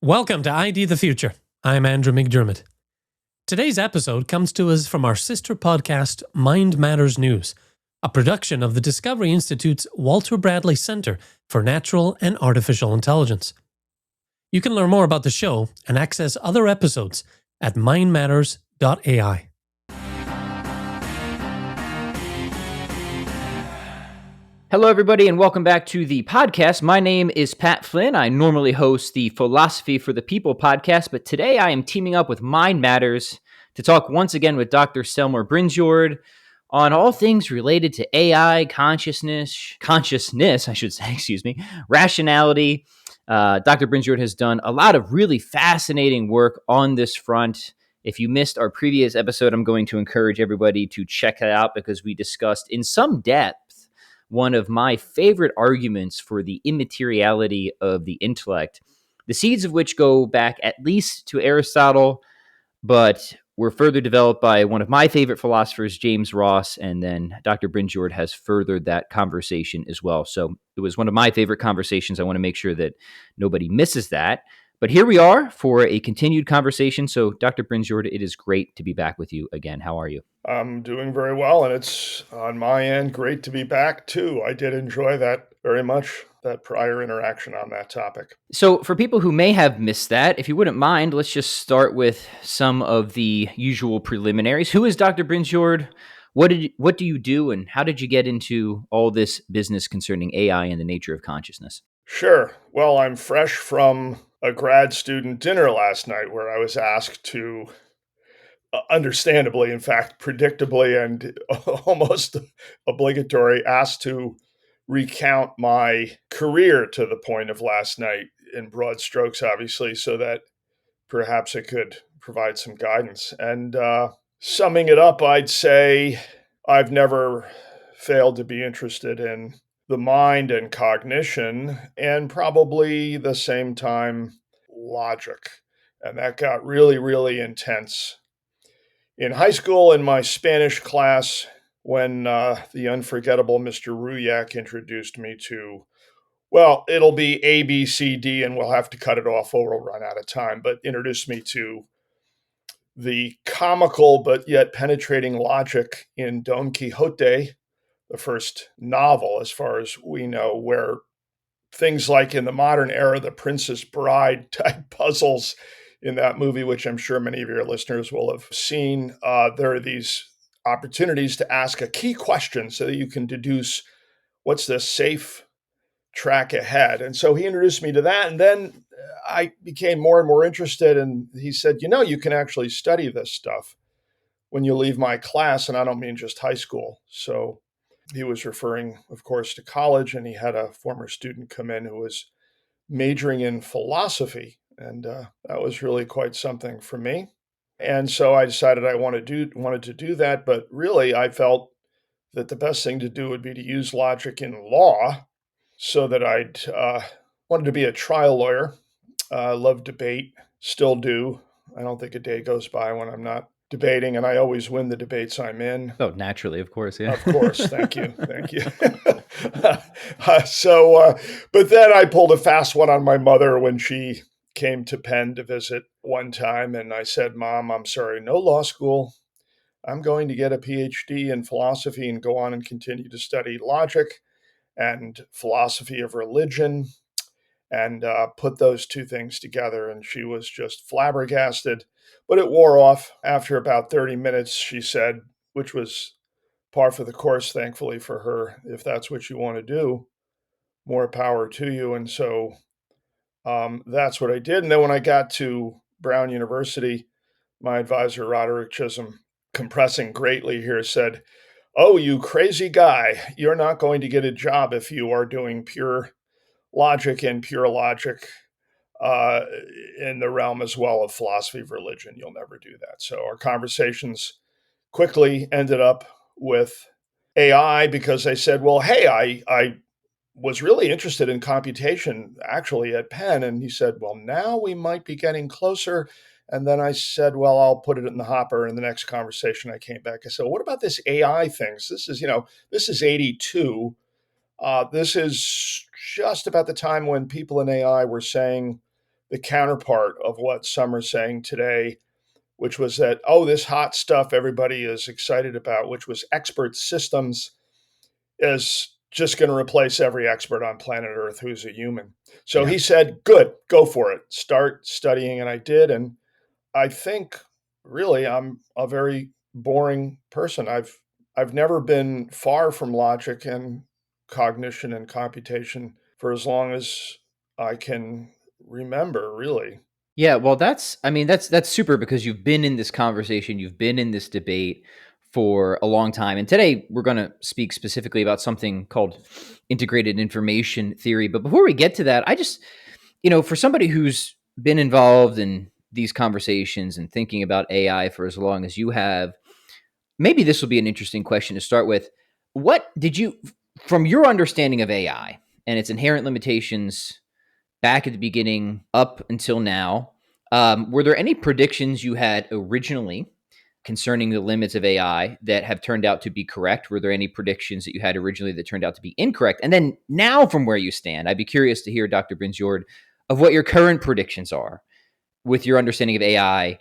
Welcome to ID the Future. I'm Andrew McDermott. Today's episode comes to us from our sister podcast, Mind Matters News, a production of the Discovery Institute's Walter Bradley Center for Natural and Artificial Intelligence. You can learn more about the show and access other episodes at mindmatters.ai. Hello, everybody, and welcome back to the podcast. My name is Pat Flynn. I normally host the Philosophy for the People podcast, but today I am teaming up with Mind Matters to talk once again with Dr. Selmer Brinjord on all things related to AI, consciousness, rationality. Dr. Brinjord has done a lot of really fascinating work on this front. If you missed our previous episode, I'm going to encourage everybody to check it out because we discussed in some depth one of my favorite arguments for the immateriality of the intellect, the seeds of which go back at least to Aristotle, but were further developed by one of my favorite philosophers, James Ross, and then Dr. Brinjord has furthered that conversation as well. So it was one of my favorite conversations. I want to make sure that nobody misses that. But here we are for a continued conversation. So, Dr. Brinjord, it is great to be back with you again. How are you? I'm doing very well, and it's on my end great to be back too. I did enjoy that very much, that prior interaction on that topic. So for people who may have missed that, if you wouldn't mind, let's just start with some of the usual preliminaries. Who is Dr. Brinjord? What do you do, and how did you get into all this business concerning AI and the nature of consciousness? Sure. Well, I'm fresh from a grad student dinner last night where I was asked to, understandably, in fact, predictably and almost obligatory, asked to recount my career to the point of last night in broad strokes, obviously, so that perhaps it could provide some guidance. And summing it up, I'd say I've never failed to be interested in the mind and cognition, and probably the same time, logic. And that got really, really intense in high school in my Spanish class when the unforgettable Mr. Ruyak introduced me to, well, it'll be A, B, C, D, and we'll have to cut it off or we'll run out of time, but introduced me to the comical but yet penetrating logic in Don Quixote, the first novel, as far as we know, where things like in the modern era, the Princess Bride type puzzles in that movie, which I'm sure many of your listeners will have seen, there are these opportunities to ask a key question so that you can deduce what's the safe track ahead. And so he introduced me to that. And then I became more and more interested. And he said, you can actually study this stuff when you leave my class. And I don't mean just high school. So he was referring, of course, to college. And he had a former student come in who was majoring in philosophy. And that was really quite something for me. And so I decided I wanted to do that. But really, I felt that the best thing to do would be to use logic in law, so that I'd wanted to be a trial lawyer. Love debate, still do. I don't think a day goes by when I'm not debating, and I always win the debates I'm in. Oh, naturally, of course, yeah. Of course, thank you. But then I pulled a fast one on my mother when she came to Penn to visit one time, and I said, "Mom, I'm sorry, no law school. I'm going to get a PhD in philosophy and go on and continue to study logic and philosophy of religion," and put those two things together. And she was just flabbergasted, but it wore off. After about 30 minutes, she said, which was par for the course, thankfully for her, if that's what you want to do, more power to you. And so that's what I did. And then when I got to Brown University, my advisor, Roderick Chisholm, compressing greatly here, said, "Oh, you crazy guy, you're not going to get a job if you are doing pure logic in the realm as well of philosophy of religion. You'll never do that." So our conversations quickly ended up with AI because I said, well, hey, I was really interested in computation actually at Penn. And he said, well, now we might be getting closer. And then I said, well, I'll put it in the hopper. In the next conversation, I came back. I said, what about this AI thing? So this is 82. This is just about the time when people in AI were saying the counterpart of what some are saying today, which was that, this hot stuff everybody is excited about, which was expert systems, is just going to replace every expert on planet Earth who's a human. So Yeah. he said, good, go for it. Start studying. And I did. And I think really I'm a very boring person. I've never been far from logic and cognition and computation for as long as I can remember, really. Yeah, well, that's super because you've been in this conversation, you've been in this debate for a long time. And today we're going to speak specifically about something called integrated information theory. But before we get to that, I just, for somebody who's been involved in these conversations and thinking about AI for as long as you have, maybe this will be an interesting question to start with. What did you, from your understanding of AI and its inherent limitations back at the beginning up until now, were there any predictions you had originally concerning the limits of AI that have turned out to be correct? Were there any predictions that you had originally that turned out to be incorrect? And then now, from where you stand, I'd be curious to hear, Dr. Brinjord, of what your current predictions are with your understanding of AI,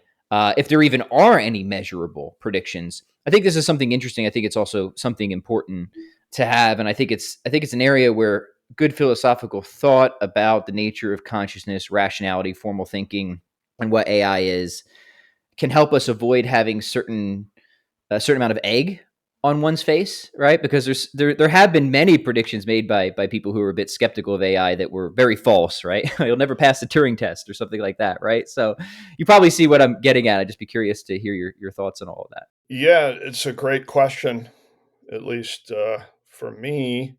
if there even are any measurable predictions. I think this is something interesting. I think it's also something important to have, and I think it's an area where good philosophical thought about the nature of consciousness, rationality, formal thinking, and what AI is can help us avoid having a certain amount of egg on one's face, right? Because there have been many predictions made by people who are a bit skeptical of AI that were very false, right? You'll never pass the Turing test or something like that, right? So you probably see what I'm getting at. I'd just be curious to hear your thoughts on all of that. Yeah, it's a great question, at least for me.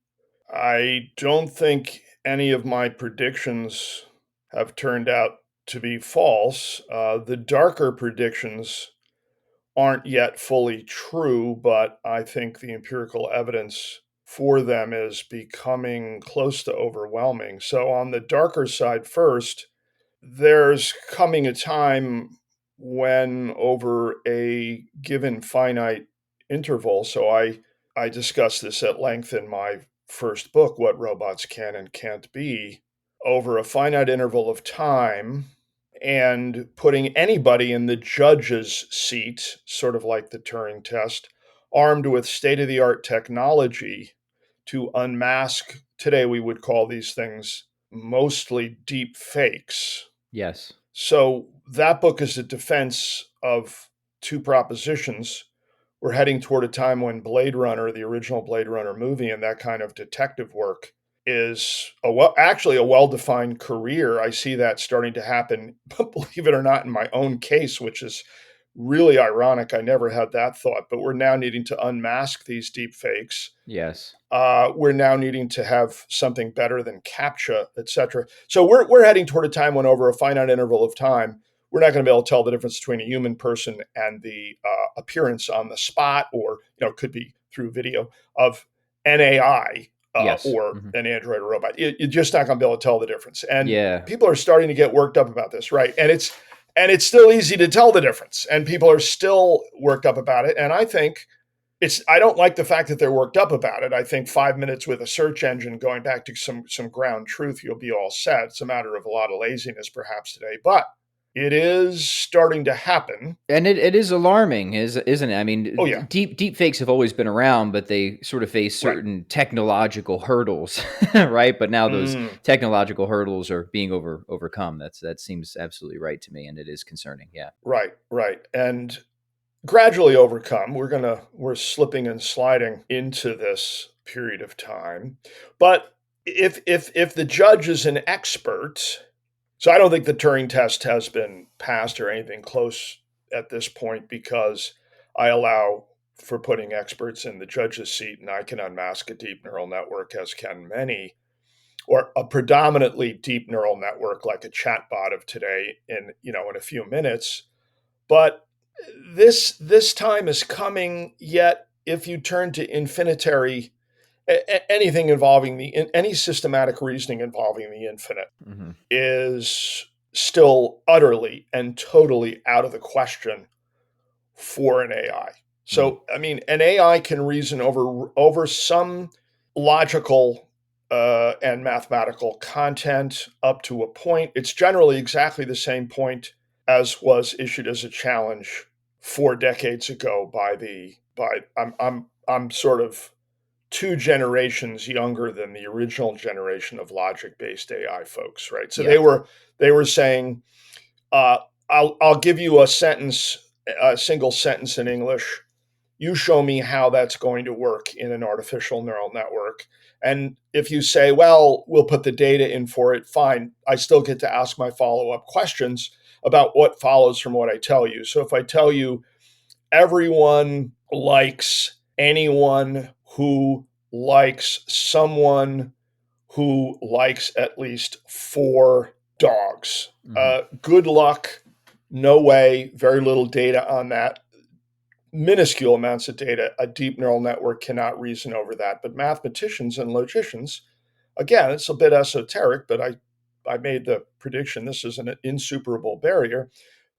I don't think any of my predictions have turned out to be false. The darker predictions aren't yet fully true, but I think the empirical evidence for them is becoming close to overwhelming. So, on the darker side first, there's coming a time when, over a given finite interval, I discussed this at length in my first book, What Robots Can and Can't Be, over a finite interval of time, and putting anybody in the judge's seat, sort of like the Turing test, armed with state of the art technology to unmask, today we would call these things mostly deep fakes. Yes. So that book is a defense of two propositions. We're heading toward a time when Blade Runner, the original Blade Runner movie, and that kind of detective work is actually a well-defined career. I see that starting to happen, believe it or not, in my own case, which is really ironic. I never had that thought, but we're now needing to unmask these deep fakes. Yes. We're now needing to have something better than CAPTCHA, et cetera. So we're heading toward a time when, over a finite interval of time, we're not going to be able to tell the difference between a human person and the appearance on the spot, or it could be through video, of an AI Yes. or Mm-hmm. an android or robot. You're just not going to be able to tell the difference. And Yeah. people are starting to get worked up about this, right? And it's still easy to tell the difference, and people are still worked up about it. And I think I don't like the fact that they're worked up about it. I think 5 minutes with a search engine, going back to some ground truth, you'll be all set. It's a matter of a lot of laziness perhaps today, but it is starting to happen. And it is alarming, isn't it? I mean, Oh, yeah. deep fakes have always been around, but they sort of face Right. certain technological hurdles, right? But now those technological hurdles are being overcome. That seems absolutely right to me, and it is concerning. Yeah. Right. And gradually overcome. We're slipping and sliding into this period of time. But if the judge is an expert, so I don't think the Turing test has been passed or anything close at this point, because I allow for putting experts in the judge's seat, and I can unmask a deep neural network, as can many, or a predominantly deep neural network like a chatbot of today in a few minutes. But this time is coming. Yet, if you turn to infinitary, anything involving any systematic reasoning involving the infinite Mm-hmm. is still utterly and totally out of the question for an AI. So, I mean, an AI can reason over some logical and mathematical content up to a point. It's generally exactly the same point as was issued as a challenge 4 decades ago I'm sort of 2 generations younger than the original generation of logic-based AI folks, right? So Yeah. they were saying, I'll give you a single sentence in English. You show me how that's going to work in an artificial neural network. And if you say, well, we'll put the data in for it, fine. I still get to ask my follow-up questions about what follows from what I tell you. So if I tell you everyone likes anyone who likes someone who likes at least 4 dogs, good luck. No way, very little data on that, minuscule amounts of data. A deep neural network cannot reason over that. But mathematicians and logicians, again, it's a bit esoteric, but I made the prediction this is an insuperable barrier.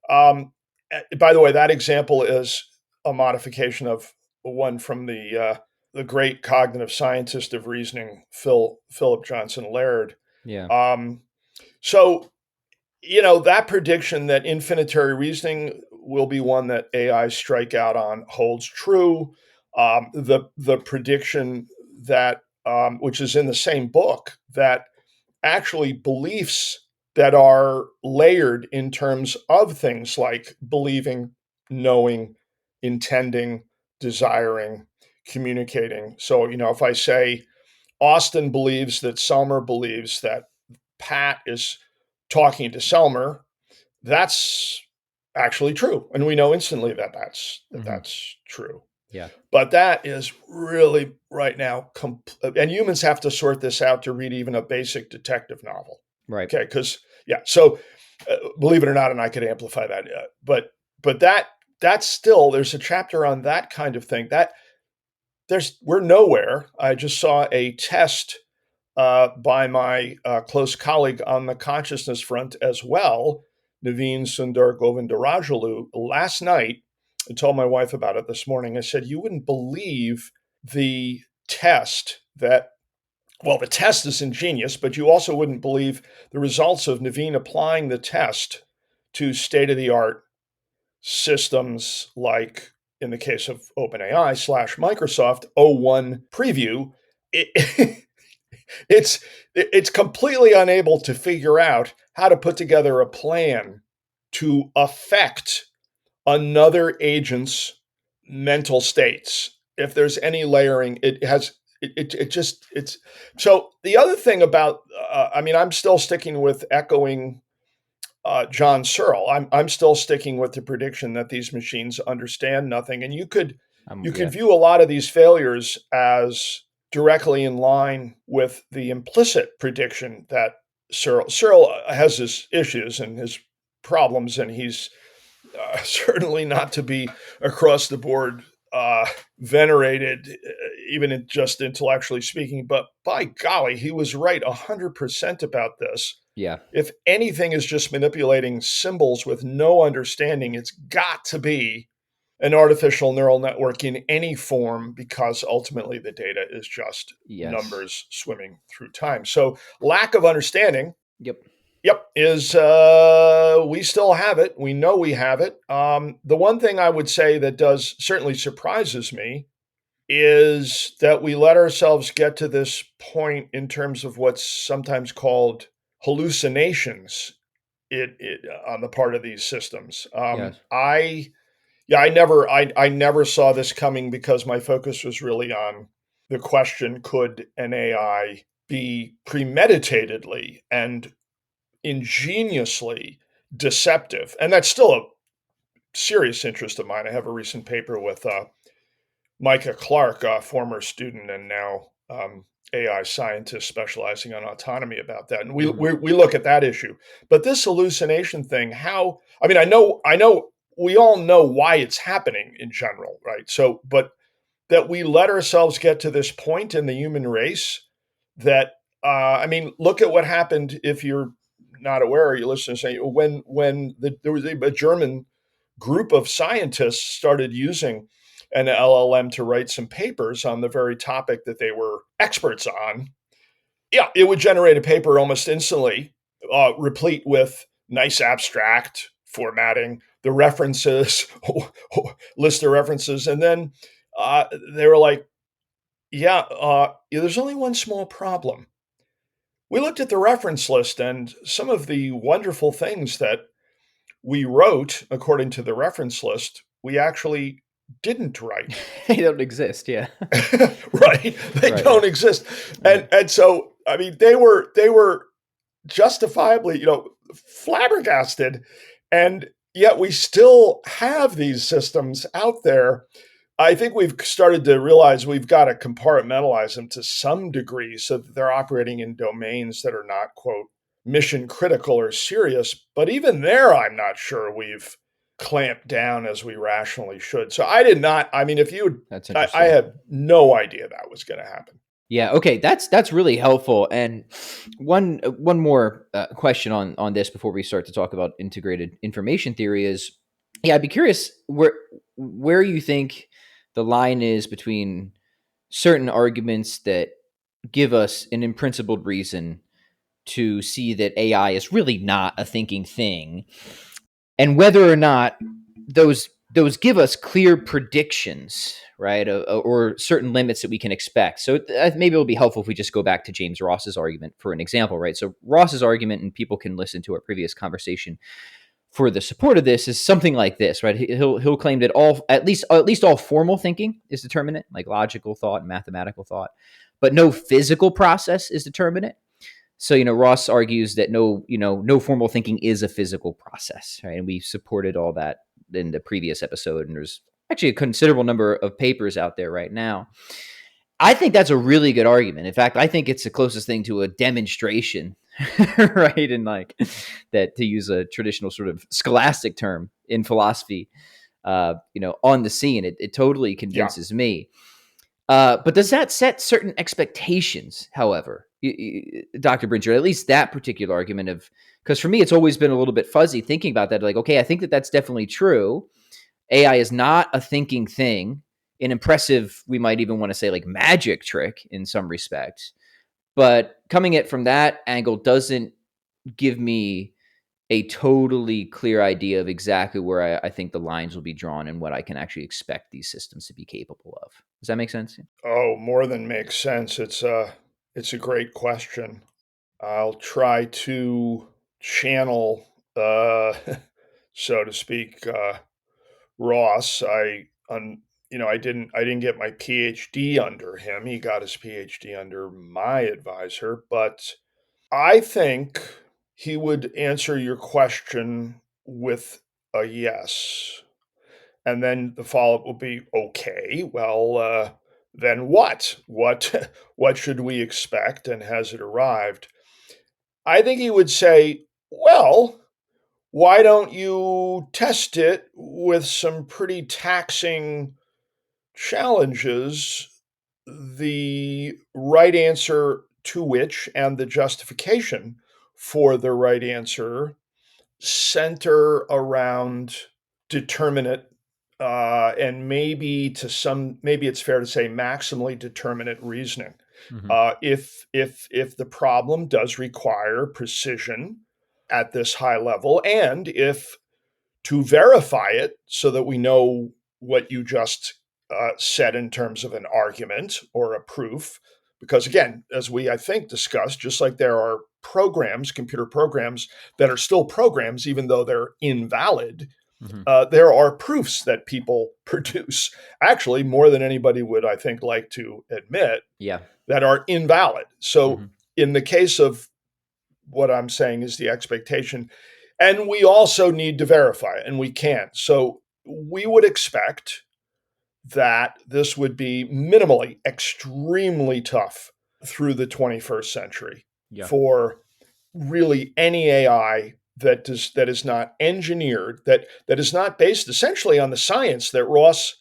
By the way, that example is a modification of one from the great cognitive scientist of reasoning, Philip Johnson Laird. Yeah. So that prediction that infinitary reasoning will be one that AI strike out on holds true. The prediction that which is in the same book, that actually beliefs that are layered in terms of things like believing, knowing, intending, desiring, communicating. So if I say Austin believes that Selmer believes that Pat is talking to Selmer, that's actually true, and we know instantly that that's true. Yeah. But that is really right now, and humans have to sort this out to read even a basic detective novel. Right. Okay, because so believe it or not, and I could amplify that, but that's still, there's a chapter on that kind of thing. That we're nowhere. I just saw a test by my close colleague on the consciousness front as well, Naveen Sundar Govindarajalu, last night. I told my wife about it this morning. I said, you wouldn't believe the test the test is ingenious, but you also wouldn't believe the results of Naveen applying the test to state-of-the-art systems like, in the case of OpenAI / Microsoft, O1 Preview. It's completely unable to figure out how to put together a plan to affect another agent's mental states. If there's any layering, it's so. The other thing about, I'm still sticking with echoing John Searle. I'm still sticking with the prediction that these machines understand nothing, and you could view a lot of these failures as directly in line with the implicit prediction that Searle has his issues and his problems, and he's certainly not to be across the board venerated, even just intellectually speaking. But by golly, he was right 100% about this. Yeah. If anything is just manipulating symbols with no understanding, it's got to be an artificial neural network in any form, because ultimately the data is just numbers swimming through time. So lack of understanding. Yep, is we still have it. We know we have it. The one thing I would say that does certainly surprises me is that we let ourselves get to this point in terms of what's sometimes called hallucinations on the part of these systems. I never saw this coming, because my focus was really on the question, could an AI be premeditatedly and ingeniously deceptive? And that's still a serious interest of mine. I have a recent paper with Micah Clark, a former student and now AI scientist specializing on autonomy, about that. And we look at that issue. But this hallucination thing, I know we all know why it's happening in general, right? So, but that we let ourselves get to this point in the human race that, look at what happened, if you're not aware, or you listen to say, when there was a German group of scientists started using an LLM to write some papers on the very topic that they were experts on. Yeah, it would generate a paper almost instantly, replete with nice abstract formatting, the references, list of references. And then they were like, yeah, there's only one small problem. We looked at the reference list and some of the wonderful things that we wrote according to the reference list, we actually didn't write. They don't exist. Yeah. Right? They Right. don't exist. Right. And so I mean they were justifiably, flabbergasted. And yet we still have these systems out there. I think we've started to realize we've got to compartmentalize them to some degree so that they're operating in domains that are not, quote, mission critical or serious. But even there, I'm not sure we've clamped down as we rationally should. So I did not, I mean, if you, That's I interesting. had no idea that was going to happen. Yeah. Okay. That's really helpful. And one more question on this before we start to talk about integrated information theory is, yeah, I'd be curious where you think the line is between certain arguments that give us an unprincipled reason to see that AI is really not a thinking thing, and whether or not those give us clear predictions, right, or certain limits that we can expect. So maybe it'll be helpful if we just go back to James Ross's argument for an example, right? So Ross's argument, and people can listen to our previous conversation for the support of this, is something like this, right? He'll claim that at least all formal thinking is determinate, like logical thought and mathematical thought, but no physical process is determinate. So, Ross argues that no formal thinking is a physical process, right? And we supported all that in the previous episode. And there's actually a considerable number of papers out there right now. I think that's a really good argument. In fact, I think it's the closest thing to a demonstration, right? And like that, to use a traditional sort of scholastic term in philosophy, on the scene. It totally convinces me. But does that set certain expectations, however, Dr. Bridger, at least that particular argument because for me, it's always been a little bit fuzzy thinking about that. Like, okay, I think that that's definitely true. AI is not a thinking thing, an impressive, we might even want to say like magic trick in some respects. But coming at from that angle doesn't give me a totally clear idea of exactly where I think the lines will be drawn and what I can actually expect these systems to be capable of. Does that make sense? Oh, more than makes sense. It's a great question. I'll try to channel, so to speak, Ross. I didn't get my PhD under him. He got his PhD under my advisor, but I think he would answer your question with a yes. And then the follow-up will be, okay, well, then what? What should we expect, and has it arrived? I think he would say, well, why don't you test it with some pretty taxing challenges, the right answer to which and the justification for the right answer center around determinate, and maybe it's fair to say maximally determinate reasoning. Mm-hmm. If the problem does require precision at this high level, and if to verify it so that we know what you just said in terms of an argument or a proof, because again, as we I think discussed, just like there are programs, computer programs that are still programs even though they're invalid, Mm-hmm. there are proofs that people produce, actually more than anybody would, I think, like to admit, Yeah. that are invalid. Mm-hmm. So in the case of what I'm saying is the expectation, and we also need to verify it, and we can't. So we would expect that this would be minimally extremely tough through the 21st century Yeah. for really any AI that is not engineered, that is not based essentially on the science that Ross.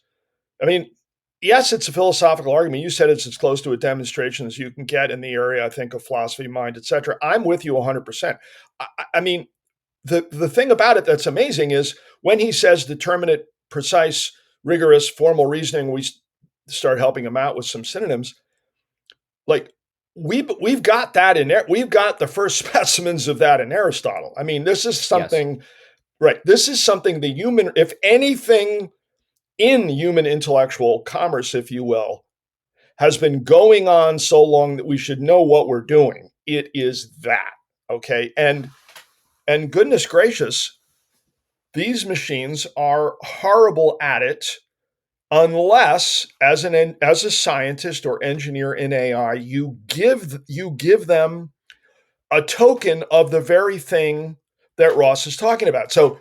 I mean, yes, it's a philosophical argument. You said it's as close to a demonstration as you can get in the area, I think, of philosophy, mind, etc. I'm with you 100%. I mean, the thing about it that's amazing is when he says determinate, precise, rigorous, formal reasoning, we start helping him out with some synonyms. Like, we've got that in there. We've got the first specimens of that in Aristotle. I mean, this is something, right? This is something the human, if anything in human intellectual commerce, if you will, has been going on so long that we should know what we're doing. It is that, okay? And goodness gracious, these machines are horrible at it unless, as a scientist or engineer in AI, you give them a token of the very thing that Ross is talking about. So,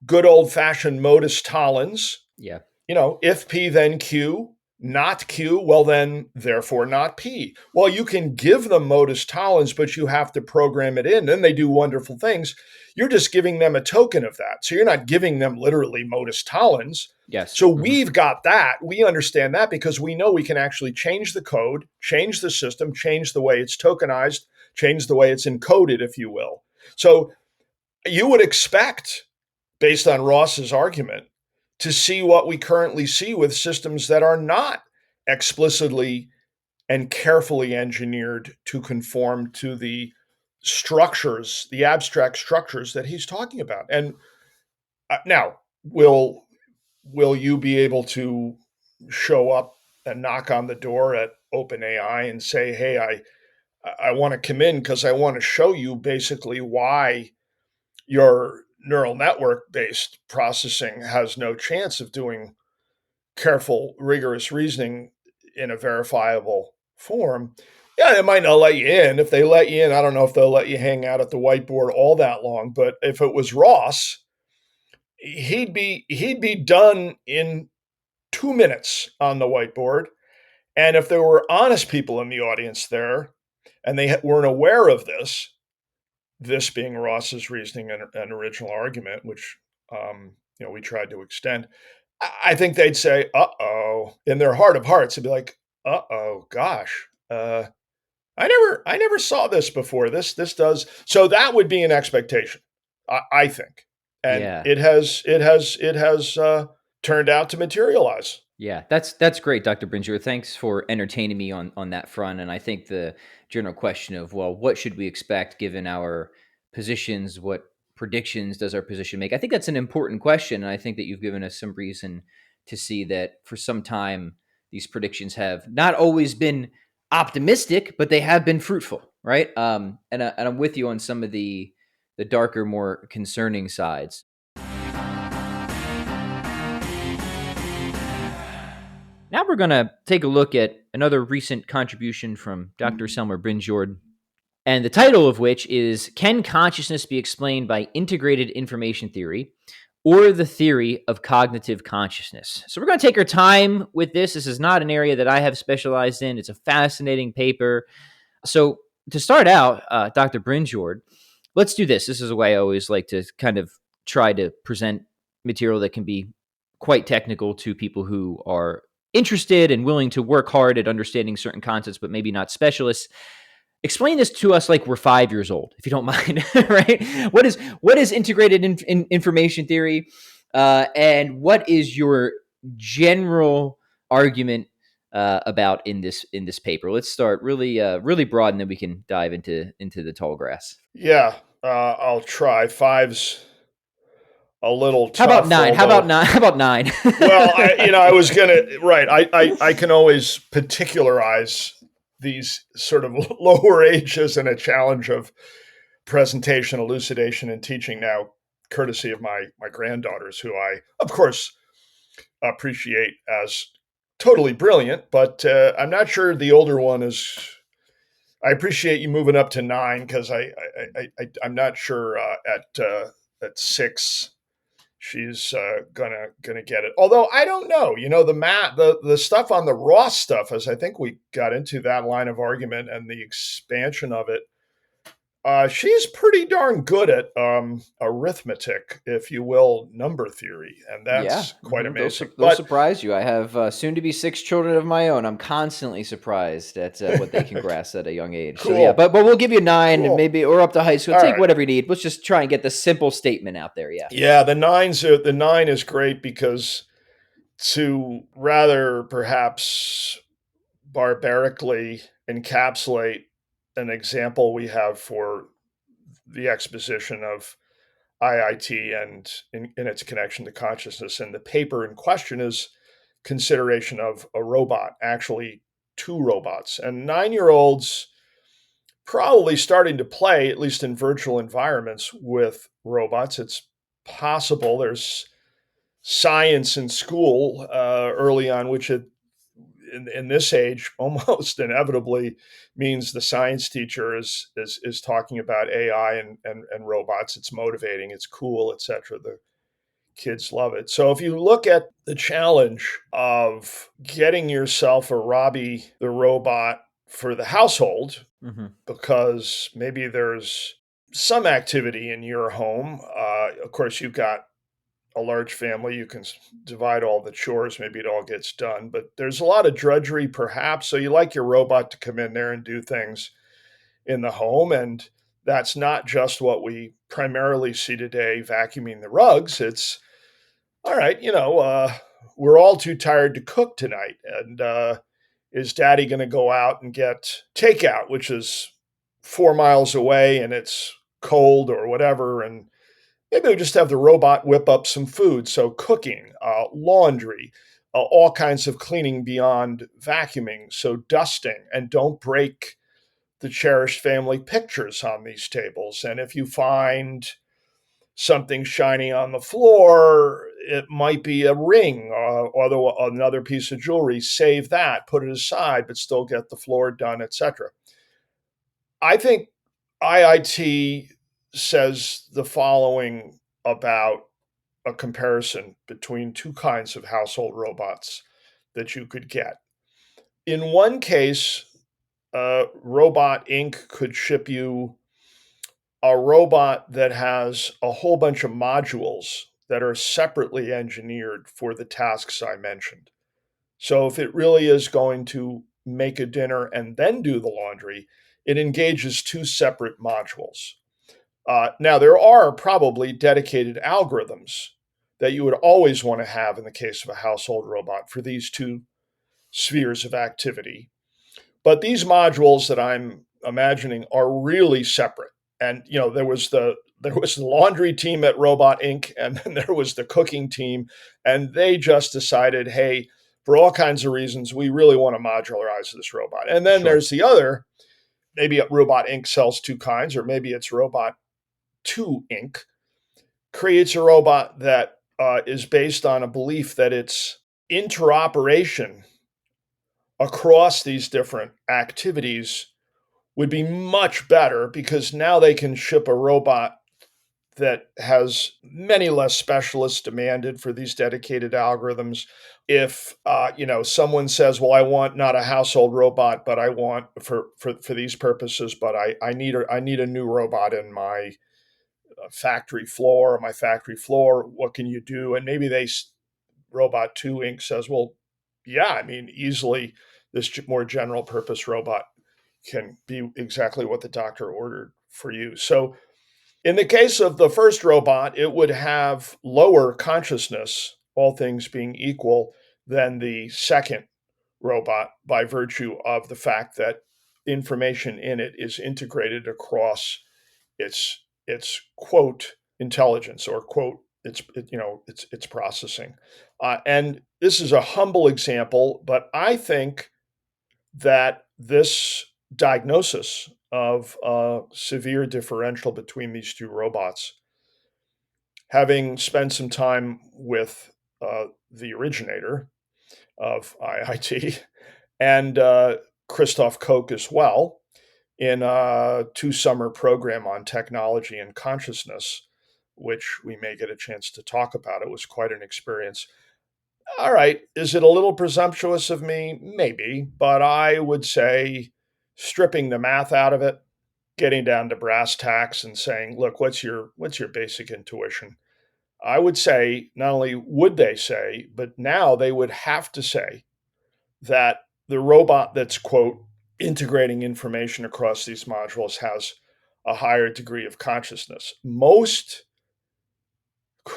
good old fashioned modus tollens. Yeah. If P then Q, not Q, well then therefore not P. Well, you can give them modus tollens, but you have to program it in. Then they do wonderful things. You're just giving them a token of that. So you're not giving them literally modus tollens. Yes. So we've got that. We understand that because we know we can actually change the code, change the system, change the way it's tokenized, change the way it's encoded, if you will. So you would expect, based on Ross's argument, to see what we currently see with systems that are not explicitly and carefully engineered to conform to the structures, the abstract structures that he's talking about. And now, will you be able to show up and knock on the door at OpenAI and say, hey, I want to come in because I want to show you basically why your neural network based processing has no chance of doing careful, rigorous reasoning in a verifiable form? Yeah, they might not let you in. If they let you in, I don't know if they'll let you hang out at the whiteboard all that long. But if it was Ross, he'd be done in 2 minutes on the whiteboard. And if there were honest people in the audience there and they weren't aware of this being Ross's reasoning and original argument, which we tried to extend, I think they'd say, "Uh-oh," in their heart of hearts. They'd be like, "Uh-oh, gosh, I never saw this before. This does." So that would be an expectation, I think, and it has turned out to materialize. Yeah, that's great, Dr. Bringer. Thanks for entertaining me on that front. And I think the general question of, well, what should we expect given our positions? What predictions does our position make? I think that's an important question. And I think that you've given us some reason to see that for some time, these predictions have not always been optimistic, but they have been fruitful, right? And I'm with you on some of the darker, more concerning sides. Now we're going to take a look at another recent contribution from Dr. Selmer Brynjord, and the title of which is, Can Consciousness be Explained by Integrated Information Theory or the Theory of Cognitive Consciousness? So we're going to take our time with this. This is not an area that I have specialized in. It's a fascinating paper. So to start out, Dr. Brynjord, let's do this. This is a way I always like to kind of try to present material that can be quite technical to people who are interested and willing to work hard at understanding certain concepts, but maybe not specialists. Explain this to us like we're 5 years old, if you don't mind, right? What is integrated information theory, and what is your general argument about in this paper? Let's start really broad, and then we can dive into the tall grass. Yeah, I'll try. Five's a little tough. How about nine? How about nine? Well, I was right. I can always particularize these sort of lower ages and a challenge of presentation, elucidation, and teaching now, courtesy of my granddaughters, who I, of course, appreciate as totally brilliant. But I'm not sure the older one is. I appreciate you moving up to 9 because I'm not sure at 6. She's gonna get it. Although I don't know, the stuff on the Ross stuff, as I think we got into that line of argument and the expansion of it. She's pretty darn good at arithmetic, if you will, number theory, and that's quite amazing. They'll surprise you. I have soon to be 6 children of my own. I'm constantly surprised at what they can grasp at a young age. Cool. So yeah, but we'll give you 9, and maybe or up to high school. Take right. Whatever you need. Let's just try and get the simple statement out there. Yeah. Yeah, the 9 is great because, to rather perhaps barbarically encapsulate an example we have for the exposition of IIT and in its connection to consciousness. And the paper in question is consideration of a robot, actually two robots. And 9-year-olds probably starting to play, at least in virtual environments, with robots. It's possible there's science in school early on, which in this age almost inevitably means the science teacher is talking about AI and robots. It's motivating, it's cool, etc. The kids love it. So if you look at the challenge of getting yourself a Robbie the robot for the household, because maybe there's some activity in your home. Of course, you've got a large family, you can divide all the chores, maybe it all gets done, but there's a lot of drudgery perhaps. So you like your robot to come in there and do things in the home. And that's not just what we primarily see today, vacuuming the rugs. It's all right, we're all too tired to cook tonight. And is daddy going to go out and get takeout, which is 4 miles away and it's cold or whatever? And maybe we just have the robot whip up some food. So cooking, laundry, all kinds of cleaning beyond vacuuming. So dusting, and don't break the cherished family pictures on these tables. And if you find something shiny on the floor, it might be a ring or another piece of jewelry. Save that, put it aside, but still get the floor done, etc. I think IIT says the following about a comparison between two kinds of household robots that you could get. In one case, Robot Inc. could ship you a robot that has a whole bunch of modules that are separately engineered for the tasks I mentioned. So if it really is going to make a dinner and then do the laundry, it engages two separate modules. Now, there are probably dedicated algorithms that you would always want to have in the case of a household robot for these two spheres of activity. But these modules that I'm imagining are really separate. And there was the laundry team at Robot Inc. and then there was the cooking team, and they just decided, hey, for all kinds of reasons, we really want to modularize this robot. And then there's the other, maybe Robot Inc. sells two kinds, or maybe it's Robot 2 Inc. creates a robot that is based on a belief that its interoperation across these different activities would be much better, because now they can ship a robot that has many less specialists demanded for these dedicated algorithms. If someone says, well, I want not a household robot, but I want for these purposes, but I need a new robot in my factory floor, what can you do? And maybe Robot 2 Inc. says, well, yeah, I mean, easily this more general purpose robot can be exactly what the doctor ordered for you. So in the case of the first robot, it would have lower consciousness, all things being equal, than the second robot by virtue of the fact that information in it is integrated across its quote intelligence, or quote its processing. And this is a humble example, but I think that this diagnosis of a severe differential between these two robots, having spent some time with the originator of IIT and Christoph Koch as well, in a 2-summer program on technology and consciousness, which we may get a chance to talk about. It was quite an experience. All right, is it a little presumptuous of me? Maybe, but I would say, stripping the math out of it, getting down to brass tacks and saying, look, what's your basic intuition? I would say, not only would they say, but now they would have to say that the robot that's, quote, integrating information across these modules has a higher degree of consciousness. Most,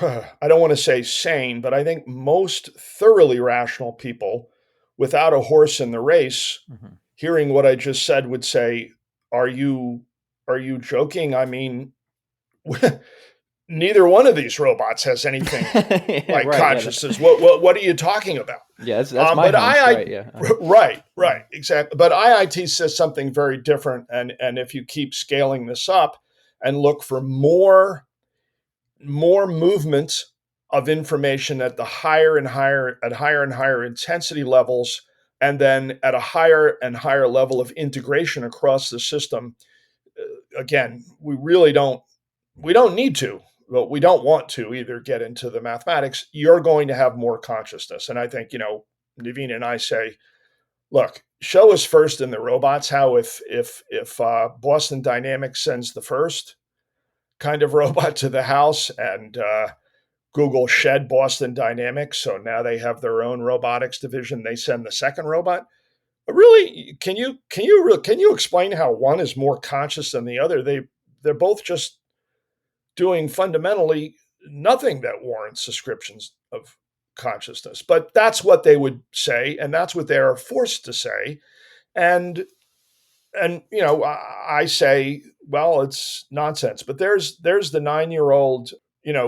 I don't want to say sane, but I think most thoroughly rational people without a horse in the race hearing what I just said would say, are you joking? I mean, neither one of these robots has anything Yeah, like right. Yeah. consciousness. What are you talking about? Yeah. That's my But hunch. Right. Yeah. right, exactly. But IIT says something very different. And if you keep scaling this up and look for more movement of information at the higher and higher intensity levels, and then at a higher and higher level of integration across the system, again, we don't need to, but we don't want to either get into the mathematics. You're going to have more consciousness. And I think, Naveen and I say, look, show us first in the robots how if Boston Dynamics sends the first kind of robot to the house, and Google shed Boston Dynamics, so now they have their own robotics division. They send the second robot. Really, can you explain how one is more conscious than the other? They're both just doing fundamentally nothing that warrants descriptions of consciousness. But that's what they would say, and that's what they are forced to say. And I say, well, it's nonsense. But there's the 9-year-old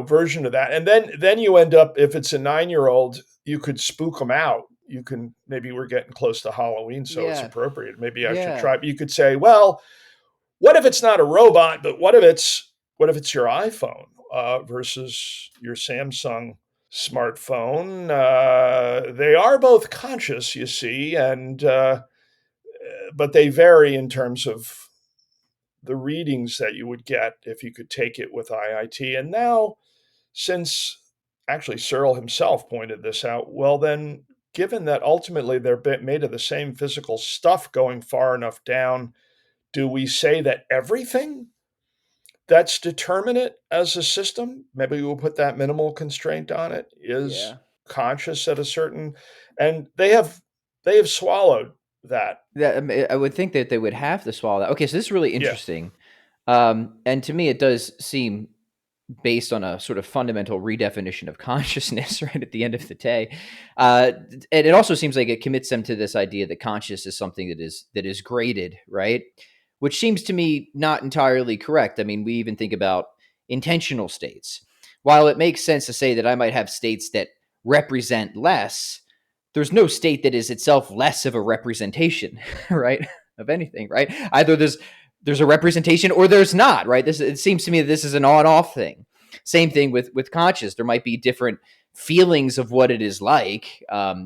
version of that, and then you end up, if it's a 9-year-old, you could spook them out. You can, maybe we're getting close to Halloween, so it's Yeah. appropriate. Maybe I should Yeah. try. You could say, well, what if it's not a robot, but what if it's your iPhone versus your Samsung smartphone? They are both conscious, you see, and but they vary in terms of the readings that you would get if you could take it with IIT. And now, since actually Searle himself pointed this out, well, then, given that ultimately they're made of the same physical stuff going far enough down, do we say that everything that's determinate as a system, maybe we'll put that minimal constraint on it, is Yeah. conscious at a certain, and they have swallowed that. That I would think that they would have to swallow that. Okay, so this is really Yeah. interesting, and to me, it does seem based on a sort of fundamental redefinition of consciousness. Right at the end of the day, and it also seems like it commits them to this idea that conscious is something that is graded, right? Which seems to me not entirely correct. I mean, we even think about intentional states. While it makes sense to say that I might have states that represent less, there's no state that is itself less of a representation, right? Of anything, right? Either there's a representation or there's not, right? It seems to me that this is an on-off thing. Same thing with conscious. There might be different feelings of what it is like,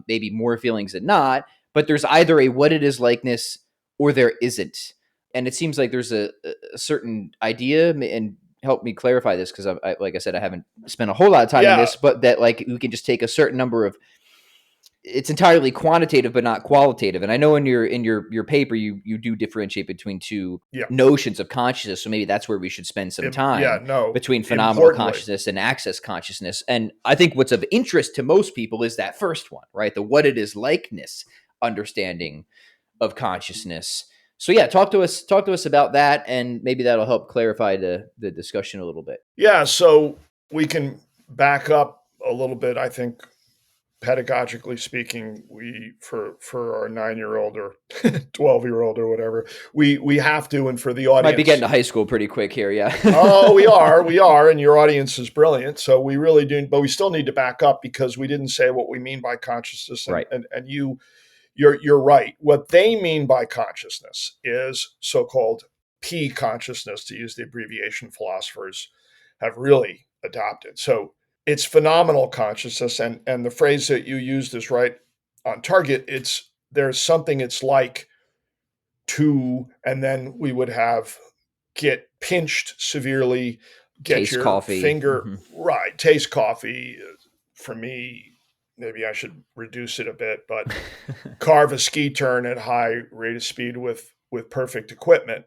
maybe more feelings than not, but there's either a what it is likeness or there isn't. And it seems like there's a certain idea, and help me clarify this, because like I said, I haven't spent a whole lot of time in Yeah. this, but that like we can just take a certain number of, it's entirely quantitative but not qualitative. And I know in your paper you do differentiate between two Yeah. notions of consciousness, so maybe that's where we should spend some time, between phenomenal consciousness and access consciousness. And I think what's of interest to most people is that first one, right? The what it is likeness understanding of consciousness. So yeah, talk to us about that, and maybe that'll help clarify the discussion a little bit. Yeah, so we can back up a little bit. I think, pedagogically speaking, we for our 9-year-old or 12-year-old or whatever, we have to, and for the audience, Might be getting to high school pretty quick here, yeah. Oh, we are, and your audience is brilliant, so we really do, but we still need to back up, because we didn't say what we mean by consciousness, and, Right. and you're right. What they mean by consciousness is so-called P consciousness, to use the abbreviation philosophers have really adopted. So it's phenomenal consciousness, and the phrase that you used is right on target. There's something it's like to, and then we would have get pinched severely, get Taste your coffee. finger Mhm. right, taste coffee. For me, maybe I should reduce it a bit, but carve a ski turn at high rate of speed with perfect equipment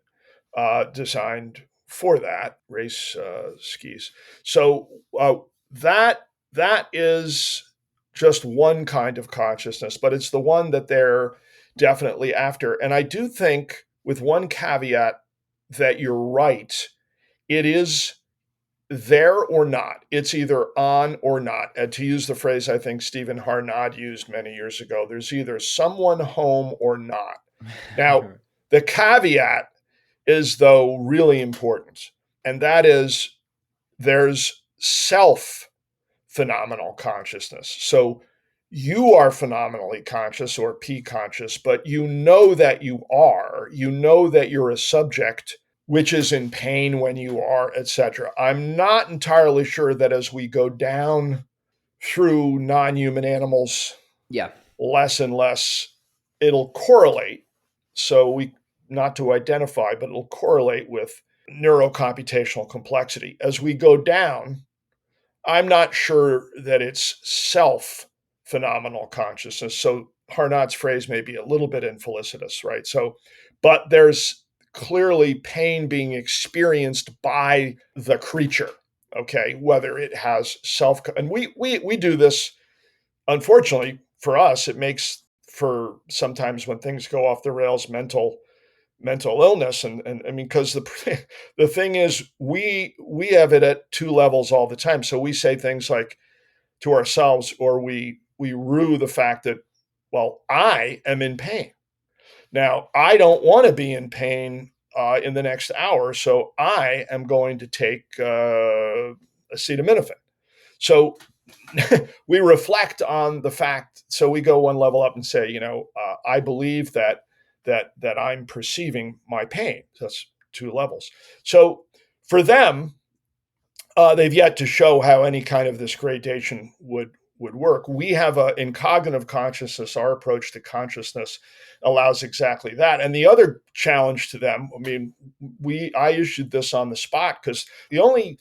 designed for that, race skis. So that is just one kind of consciousness, but it's the one that they're definitely after. And I do think, with one caveat, that you're right. It is there or not. It's either on or not. And to use the phrase I think Stephen Harnad used many years ago, there's either someone home or not. Now, the caveat is, though, really important, and that is there's self phenomenal consciousness. So you are phenomenally conscious or P conscious, but you know that you know that you're a subject which is in pain when you are, etc. I'm not entirely sure that as we go down through non-human animals, Yeah. less and less it'll correlate. So we not to identify, but it'll correlate with neurocomputational complexity. As we go down, I'm not sure that it's self phenomenal consciousness. So Harnaut's phrase may be a little bit infelicitous, right? So, but there's clearly pain being experienced by the creature, okay, whether it has self, and we do this, unfortunately for us, it makes for sometimes when things go off the rails, mental illness. And I mean, because the thing is, we have it at two levels all the time. So we say things like to ourselves, or we rue the fact that, well, I am in pain now. I don't want to be in pain in the next hour, so I am going to take acetaminophen. So we reflect on the fact. So we go one level up and say, I believe that I'm perceiving my pain. That's two levels. So for them, they've yet to show how any kind of this gradation would work. We have in cognitive consciousness, our approach to consciousness allows exactly that. And the other challenge to them, I mean, I issued this on the spot because the only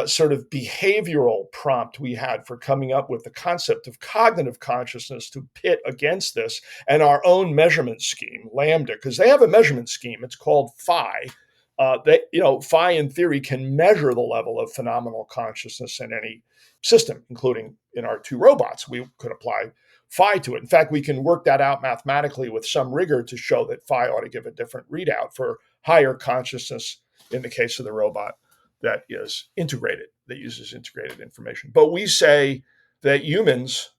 sort of behavioral prompt we had for coming up with the concept of cognitive consciousness to pit against this and our own measurement scheme, Lambda, because they have a measurement scheme. It's called Phi. Phi in theory can measure the level of phenomenal consciousness in any system, including in our two robots. We could apply Phi to it. In fact, we can work that out mathematically with some rigor to show that Phi ought to give a different readout for higher consciousness in the case of the robot that is integrated, that uses integrated information. But we say that humans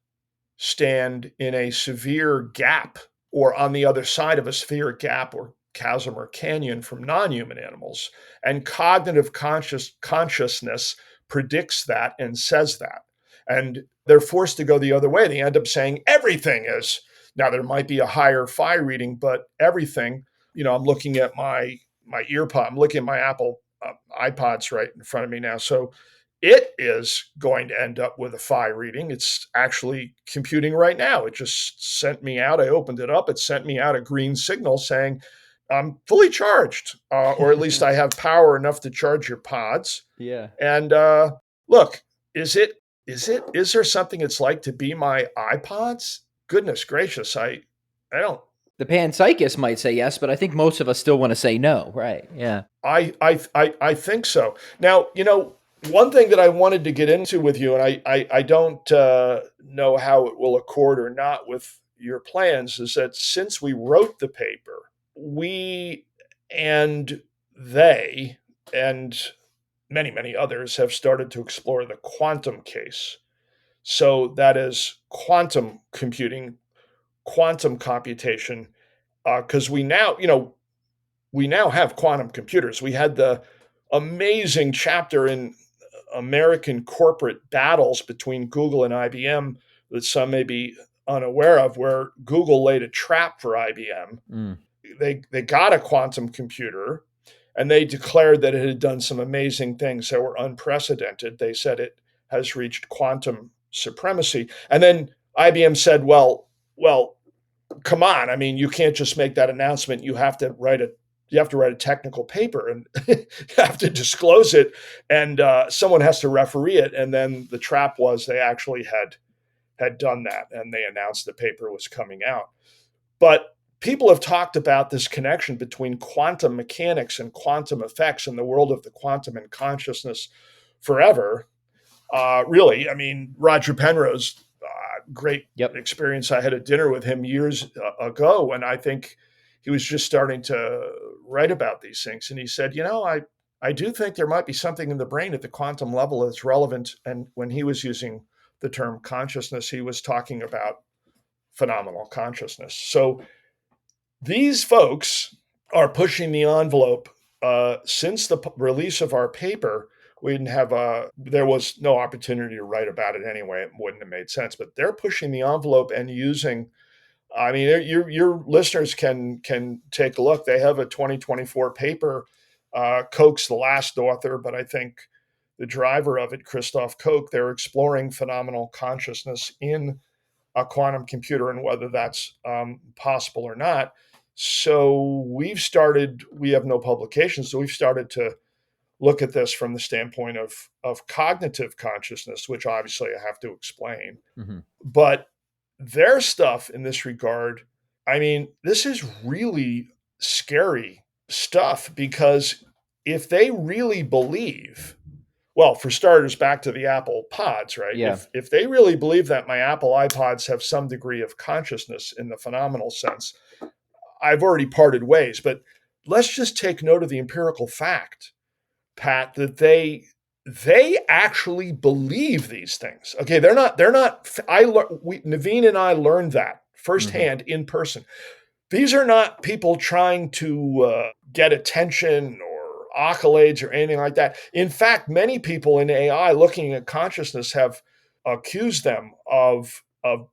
stand in a severe gap, or on the other side of a severe gap or chasm or canyon from non-human animals. And cognitive consciousness predicts that and says that. And they're forced to go the other way. They end up saying everything is, now there might be a higher Phi reading, but everything, I'm looking at my earpod, I'm looking at my Apple iPods right in front of me now. So it is going to end up with a Phi reading. It's actually computing right now. It just sent me out. I opened it up. It sent me out a green signal saying I'm fully charged, or at least I have power enough to charge your pods. Yeah. And look, is there something it's like to be my iPods? Goodness gracious, I don't. The panpsychist might say yes, but I think most of us still want to say no, right? Yeah. I think so. Now, one thing that I wanted to get into with you, and I don't know how it will accord or not with your plans, is that since we wrote the paper, we and they and many, many others have started to explore the quantum case. So that is quantum computing, quantum computation, because we now have quantum computers. We had the amazing chapter in American corporate battles between Google and IBM that some may be unaware of, where Google laid a trap for IBM. They got a quantum computer, and they declared that it had done some amazing things that were unprecedented. They said it has reached quantum supremacy. And then IBM said, well, come on. I mean, you can't just make that announcement. You have to write a technical paper, and you have to disclose it, and someone has to referee it. And then the trap was they actually had done that, and they announced the paper was coming out. But people have talked about this connection between quantum mechanics and quantum effects in the world of the quantum and consciousness forever. Really, I mean, Roger Penrose, great experience. I had a dinner with him years ago, and I think he was just starting to write about these things. And he said, I do think there might be something in the brain at the quantum level that's relevant. And when he was using the term consciousness, he was talking about phenomenal consciousness. So these folks are pushing the envelope. Since the release of our paper, we didn't have there was no opportunity to write about it anyway. It wouldn't have made sense, but they're pushing the envelope and using, I mean, your listeners can take a look. They have a 2024 paper. Koch's the last author, but I think the driver of it, Christoph Koch, they're exploring phenomenal consciousness in a quantum computer and whether that's possible or not. So we have no publications, so we've started to look at this from the standpoint of cognitive consciousness, which obviously I have to explain. Mm-hmm. But their stuff in this regard, I mean, this is really scary stuff because if they really believe, well, for starters, back to the Apple Pods, right? Yeah. If they really believe that my Apple iPods have some degree of consciousness in the phenomenal sense, I've already parted ways. But let's just take note of the empirical fact, Pat, that they actually believe these things. Okay, they're not. Naveen and I learned that firsthand in person. These are not people trying to get attention or accolades or anything like that. In fact, many people in AI looking at consciousness have accused them of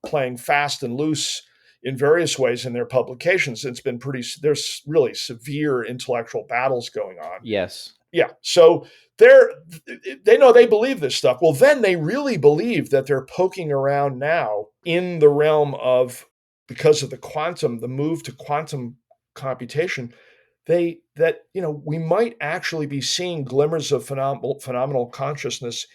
playing fast and loose in various ways in their publications. It's been there's really severe intellectual battles going on. Yes. Yeah. So they know they believe this stuff. Well, then they really believe that they're poking around now in the realm of, because of the move to quantum computation, we might actually be seeing glimmers of phenomenal consciousness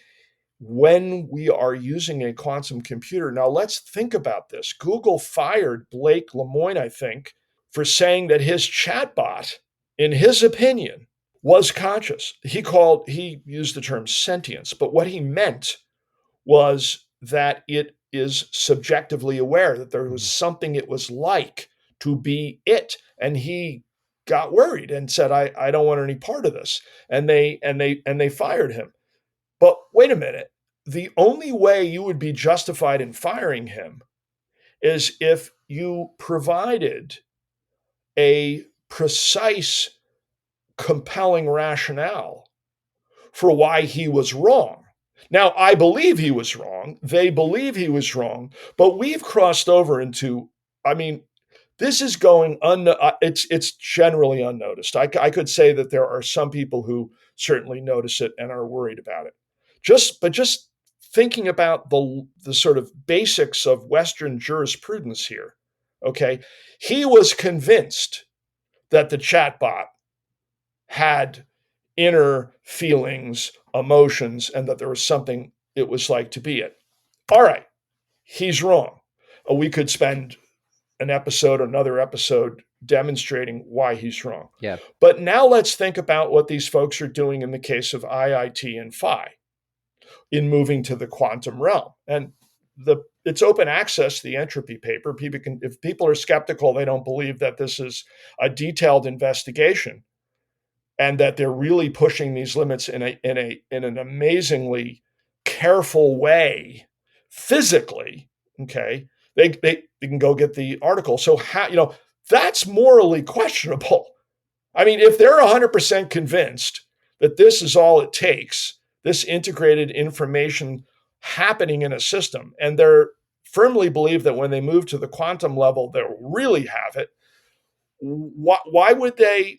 when we are using a quantum computer. Now, let's think about this. Google fired Blake Lemoine, I think, for saying that his chatbot, in his opinion, was conscious. He used the term sentience, but what he meant was that it is subjectively aware, that there was something it was like to be it. And he got worried and said, I don't want any part of this. And they fired him. But wait a minute. The only way you would be justified in firing him is if you provided a precise, compelling rationale for why he was wrong. Now, I believe he was wrong. They believe he was wrong, but we've crossed over into, I mean, this is going it's generally unnoticed. I could say that there are some people who certainly notice it and are worried about it. Just thinking about the sort of basics of Western jurisprudence here. Okay, he was convinced that the chatbot had inner feelings, emotions, and that there was something it was like to be it. All right, he's wrong. We could spend another episode demonstrating why he's wrong. Yeah. But now let's think about what these folks are doing in the case of IIT and Phi in moving to the quantum realm. And it's open access, the entropy paper. If people are skeptical, they don't believe that this is a detailed investigation and that they're really pushing these limits in an amazingly careful way physically. Okay, they can go get the article. So that's morally questionable. I mean, if they're 100% convinced that this is all it takes, this integrated information happening in a system, and they're firmly believe that when they move to the quantum level, they'll really have it. Why would they,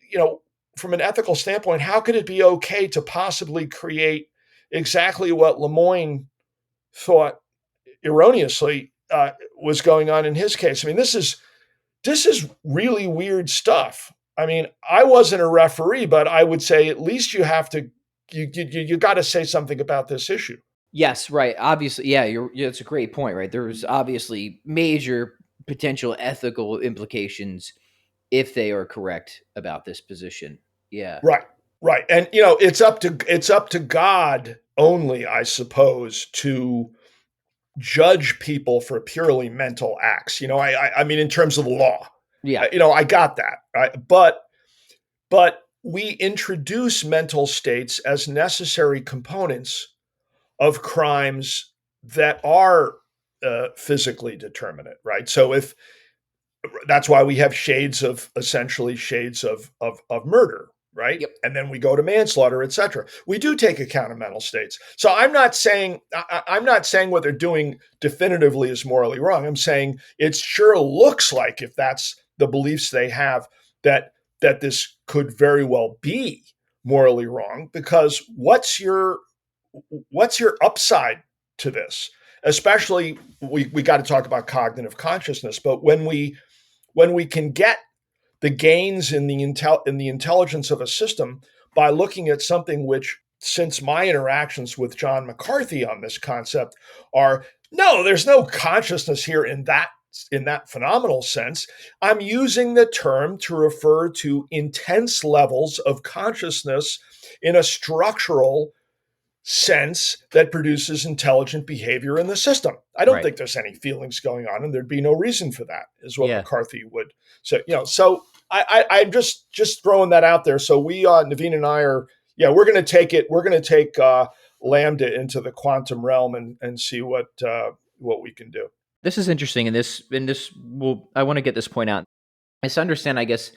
from an ethical standpoint, how could it be okay to possibly create exactly what Lemoine thought erroneously was going on in his case? I mean, this is really weird stuff. I mean, I wasn't a referee, but I would say at least you have to, you got to say something about this issue. Yes, right. Obviously, yeah, it's a great point, right? There's obviously major potential ethical implications if they are correct about this position. Yeah. Right. And it's up to God only, I suppose, to judge people for purely mental acts. I mean, in terms of the law. Yeah. I got that. Right. But we introduce mental states as necessary components of crimes that are physically determinate, right? So if That's why we have essentially shades of murder, right? Yep. And then we go to manslaughter, etc. We do take account of mental states. So I'm not saying what they're doing definitively is morally wrong. I'm saying it sure looks like, if that's the beliefs they have, that this could very well be morally wrong, because what's your upside to this? Especially, we got to talk about cognitive consciousness, but when we can get the gains in the intelligence of a system by looking at something which, since my interactions with John McCarthy on this concept, are, no, there's no consciousness here in that phenomenal sense. I'm using the term to refer to intense levels of consciousness in a structural sense that produces intelligent behavior in the system. I don't Right. think there's any feelings going on, and there'd be no reason for that, is what Yeah. McCarthy would say. So I'm just throwing that out there. So Naveen and I are, we're going to take it. We're going to take Lambda into the quantum realm and see what we can do. This is interesting, and I want to get this point out. I understand, I guess,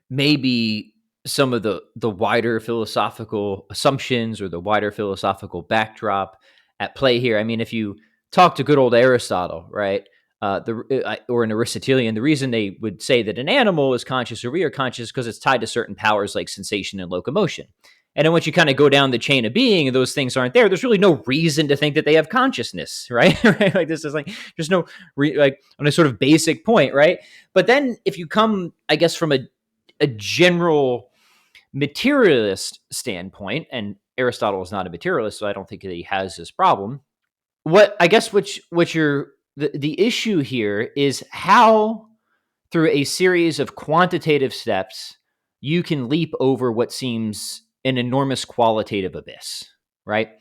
maybe some of the wider philosophical assumptions or the wider philosophical backdrop at play here. I mean, if you talk to good old Aristotle, right, or an Aristotelian, the reason they would say that an animal is conscious or we are conscious because it's tied to certain powers like sensation and locomotion. And then once you kind of go down the chain of being and those things aren't there, there's really no reason to think that they have consciousness, right? Right? Like, this is like, there's no, like, on a sort of basic point, right? But then if you come, I guess, from a general materialist standpoint, and Aristotle is not a materialist, so I don't think that he has this problem. What the issue here is how, through a series of quantitative steps, you can leap over what seems an enormous qualitative abyss, right?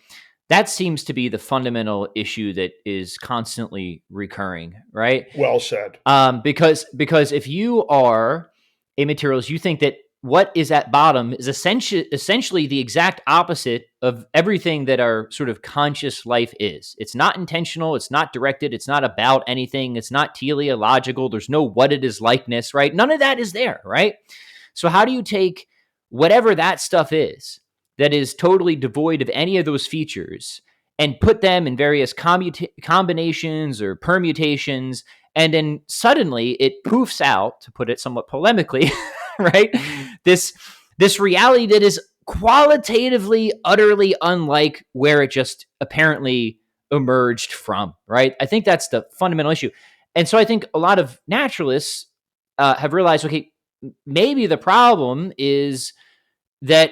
That seems to be the fundamental issue that is constantly recurring, right? Well said. Because if you are a materialist, you think that what is at bottom is essentially the exact opposite of everything that our sort of conscious life is. It's not intentional. It's not directed. It's not about anything. It's not teleological. There's no what it is likeness, right? None of that is there, right? So how do you take whatever that stuff is that is totally devoid of any of those features and put them in various combinations or permutations, and then suddenly it poofs out, to put it somewhat polemically, right? This reality that is qualitatively utterly unlike where it just apparently emerged from, right? I think that's the fundamental issue. And so I think a lot of naturalists have realized, okay, maybe the problem is that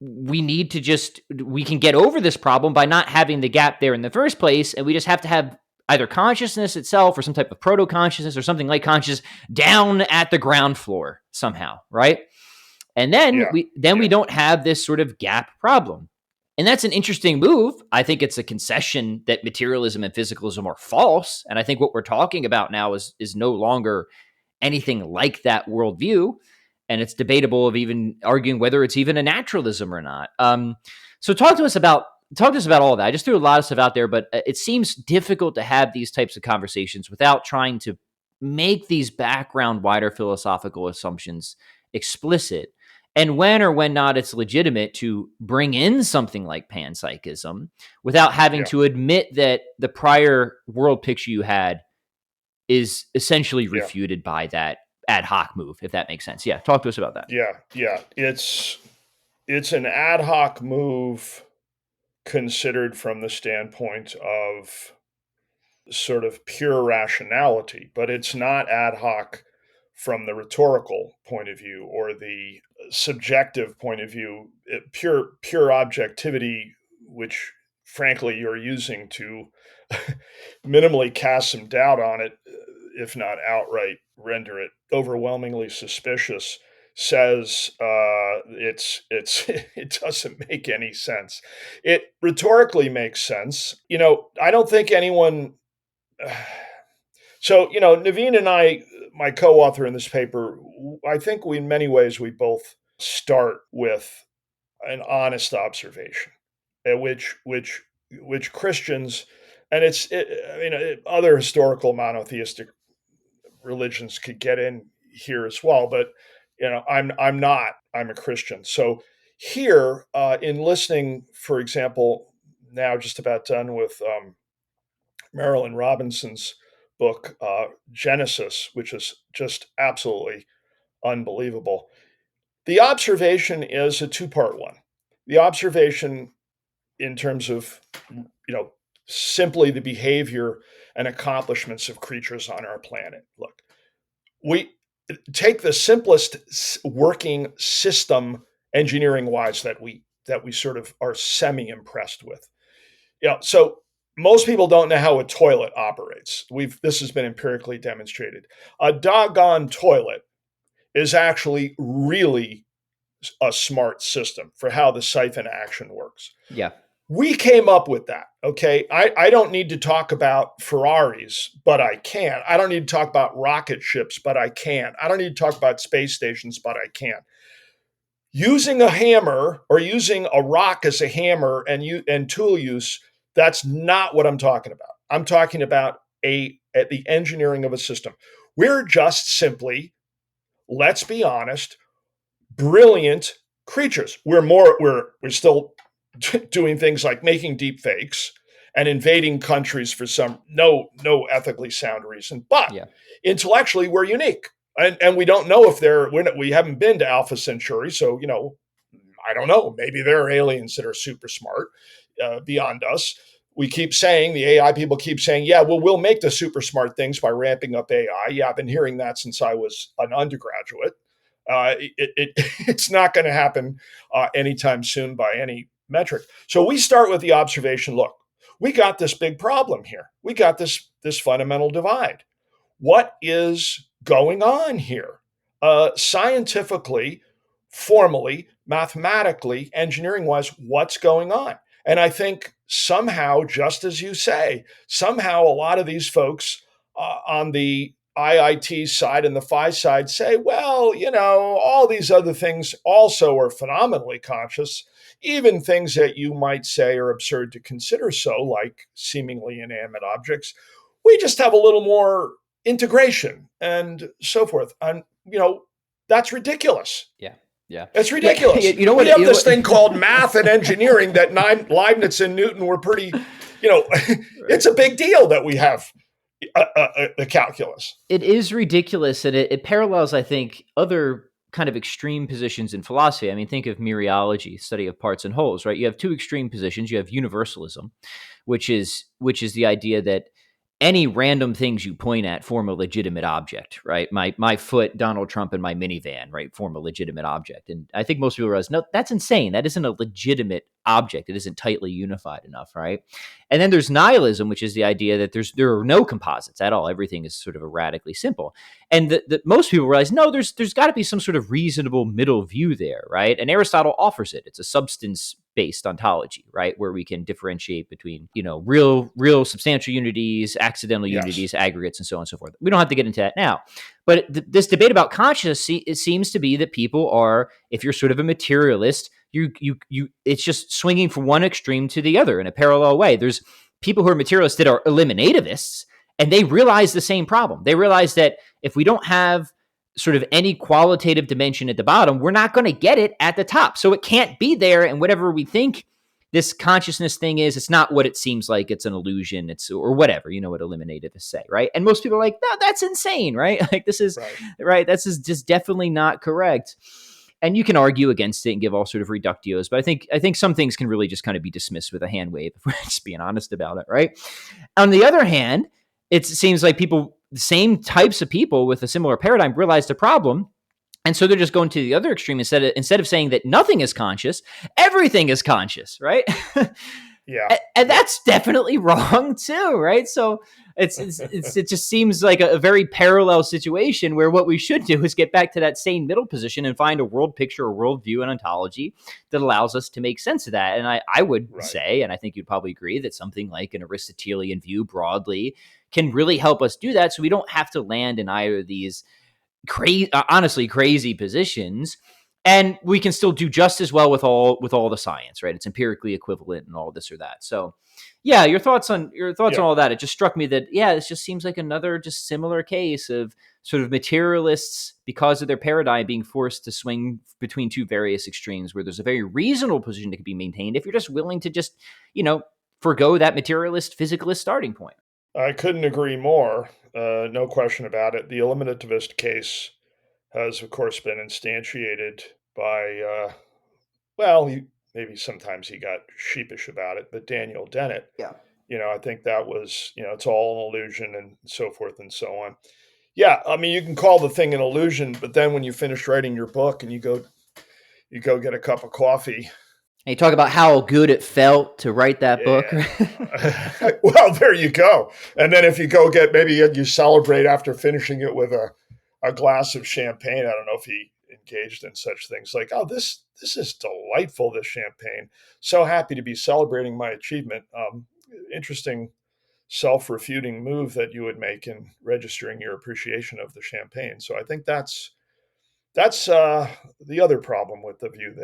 we can get over this problem by not having the gap there in the first place, and we just have to have either consciousness itself or some type of proto-consciousness or something like consciousness down at the ground floor somehow, right? And then we don't have this sort of gap problem. And that's an interesting move. I think it's a concession that materialism and physicalism are false. And I think what we're talking about now is no longer anything like that worldview. And it's debatable of even arguing whether it's even a naturalism or not. So talk to us about all of that. I just threw a lot of stuff out there, but it seems difficult to have these types of conversations without trying to make these background wider philosophical assumptions explicit. And when or when not it's legitimate to bring in something like panpsychism without having to admit that the prior world picture you had is essentially refuted by that ad hoc move, if that makes sense. Yeah, talk to us about that. Yeah. It's an ad hoc move considered from the standpoint of sort of pure rationality, but it's not ad hoc from the rhetorical point of view or the subjective point of view. Pure objectivity, which frankly you're using to minimally cast some doubt on it, if not outright render it overwhelmingly suspicious, says it doesn't make any sense. It rhetorically makes sense. I don't think anyone. So, Naveen and I, my co-author in this paper, I think in many ways we both start with an honest observation, which Christians, and other historical monotheistic religions could get in here as well, but I'm not. I'm a Christian. So here, in listening, for example, now just about done with Marilyn Robinson's book Genesis, which is just absolutely unbelievable. The observation is a two-part one. The observation in terms of simply the behavior and accomplishments of creatures on our planet. Look, we take the simplest working system engineering wise that we sort of are semi impressed with. So most people don't know how a toilet operates. This has been empirically demonstrated. A doggone toilet is actually really a smart system for how the siphon action works. Yeah. We came up with that, okay? I don't need to talk about Ferraris, but I can. I don't need to talk about rocket ships, but I can. I don't need to talk about space stations, but I can. Using a hammer or using a rock as a hammer and tool use, that's not what I'm talking about. I'm talking about the engineering of a system. We're just simply, let's be honest, brilliant creatures. We're still doing things like making deep fakes and invading countries for some no ethically sound reason, but intellectually we're unique, and we don't know if we haven't been to Alpha Centauri, so I don't know, maybe there are aliens that are super smart beyond us. We keep saying, the AI people keep saying, yeah, well, we'll make the super smart things by ramping up AI. Yeah, I've been hearing that since I was an undergraduate. It's not going to happen anytime soon by any metric. So we start with the observation, look, we got this big problem here. We got this fundamental divide. What is going on here? Scientifically, formally, mathematically, engineering-wise, what's going on? And I think somehow, just as you say, somehow a lot of these folks on the IIT side and the Phi side say, well, all these other things also are phenomenally conscious, even things that you might say are absurd to consider so, like seemingly inanimate objects. We just have a little more integration and so forth. And, that's ridiculous. Yeah. Yeah. It's ridiculous. Yeah. We have this thing called math and engineering that Leibniz and Newton were pretty, it's a big deal that we have the calculus. It is ridiculous, and it parallels, I think, other kind of extreme positions in philosophy. I mean, think of mereology, study of parts and wholes, right? You have two extreme positions. You have universalism, which is the idea that any random things you point at form a legitimate object, right? My foot, Donald Trump, and my minivan, right, form a legitimate object. And I think most people realize, no, that's insane. That isn't a legitimate object. It isn't tightly unified enough, right? And then there's nihilism, which is the idea that there are no composites at all. Everything is sort of erratically simple. And that most people realize, no, there's got to be some sort of reasonable middle view there, right? And Aristotle offers it. It's a substance-based ontology, right, where we can differentiate between, real substantial unities, accidental unities, aggregates, and so on and so forth. We don't have to get into that now. But this debate about consciousness, it seems to be that people are, if you're sort of a materialist, it's just swinging from one extreme to the other in a parallel way. There's people who are materialists that are eliminativists, and they realize the same problem. They realize that if we don't have sort of any qualitative dimension at the bottom, we're not going to get it at the top. So it can't be there. And whatever we think this consciousness thing is, it's not what it seems like. It's an illusion. Or whatever, what eliminativists say, right? And most people are like, no, that's insane, right? Like this is right. That's just definitely not correct. And you can argue against it and give all sort of reductios, but I think some things can really just kind of be dismissed with a hand wave if we're just being honest about it, right? On the other hand, it seems like the same types of people with a similar paradigm realize the problem, and so they're just going to the other extreme instead of saying that nothing is conscious, everything is conscious, right? Yeah, and that's definitely wrong too, right? So it just seems like a very parallel situation where what we should do is get back to that same middle position and find a world picture, a world view, and ontology that allows us to make sense of that. And I would say, and I think you'd probably agree, that something like an Aristotelian view broadly can really help us do that, so we don't have to land in either of these honestly crazy positions. And we can still do just as well with all the science, right? It's empirically equivalent and all this or that. So Yeah, your thoughts on Yeah. all that. It just struck me that this just seems like another just similar case of sort of materialists, because of their paradigm, being forced to swing between two various extremes, where there's a very reasonable position that can be maintained if you're just willing to just, forgo that materialist physicalist starting point. I couldn't agree more. No question about it. The eliminativist case has, of course, been instantiated by, maybe sometimes he got sheepish about it, but Daniel Dennett. Yeah. I think that was, it's all an illusion and so forth and so on. Yeah, I mean, you can call the thing an illusion, but then when you finish writing your book and you go get a cup of coffee. And you talk about how good it felt to write that book. Yeah. Well, there you go. And then if you go maybe you celebrate after finishing it with a glass of champagne. I don't know if he engaged in such things like, oh, this is delightful, this champagne. So happy to be celebrating my achievement. Interesting self-refuting move that you would make in registering your appreciation of the champagne. So I think that's the other problem with the view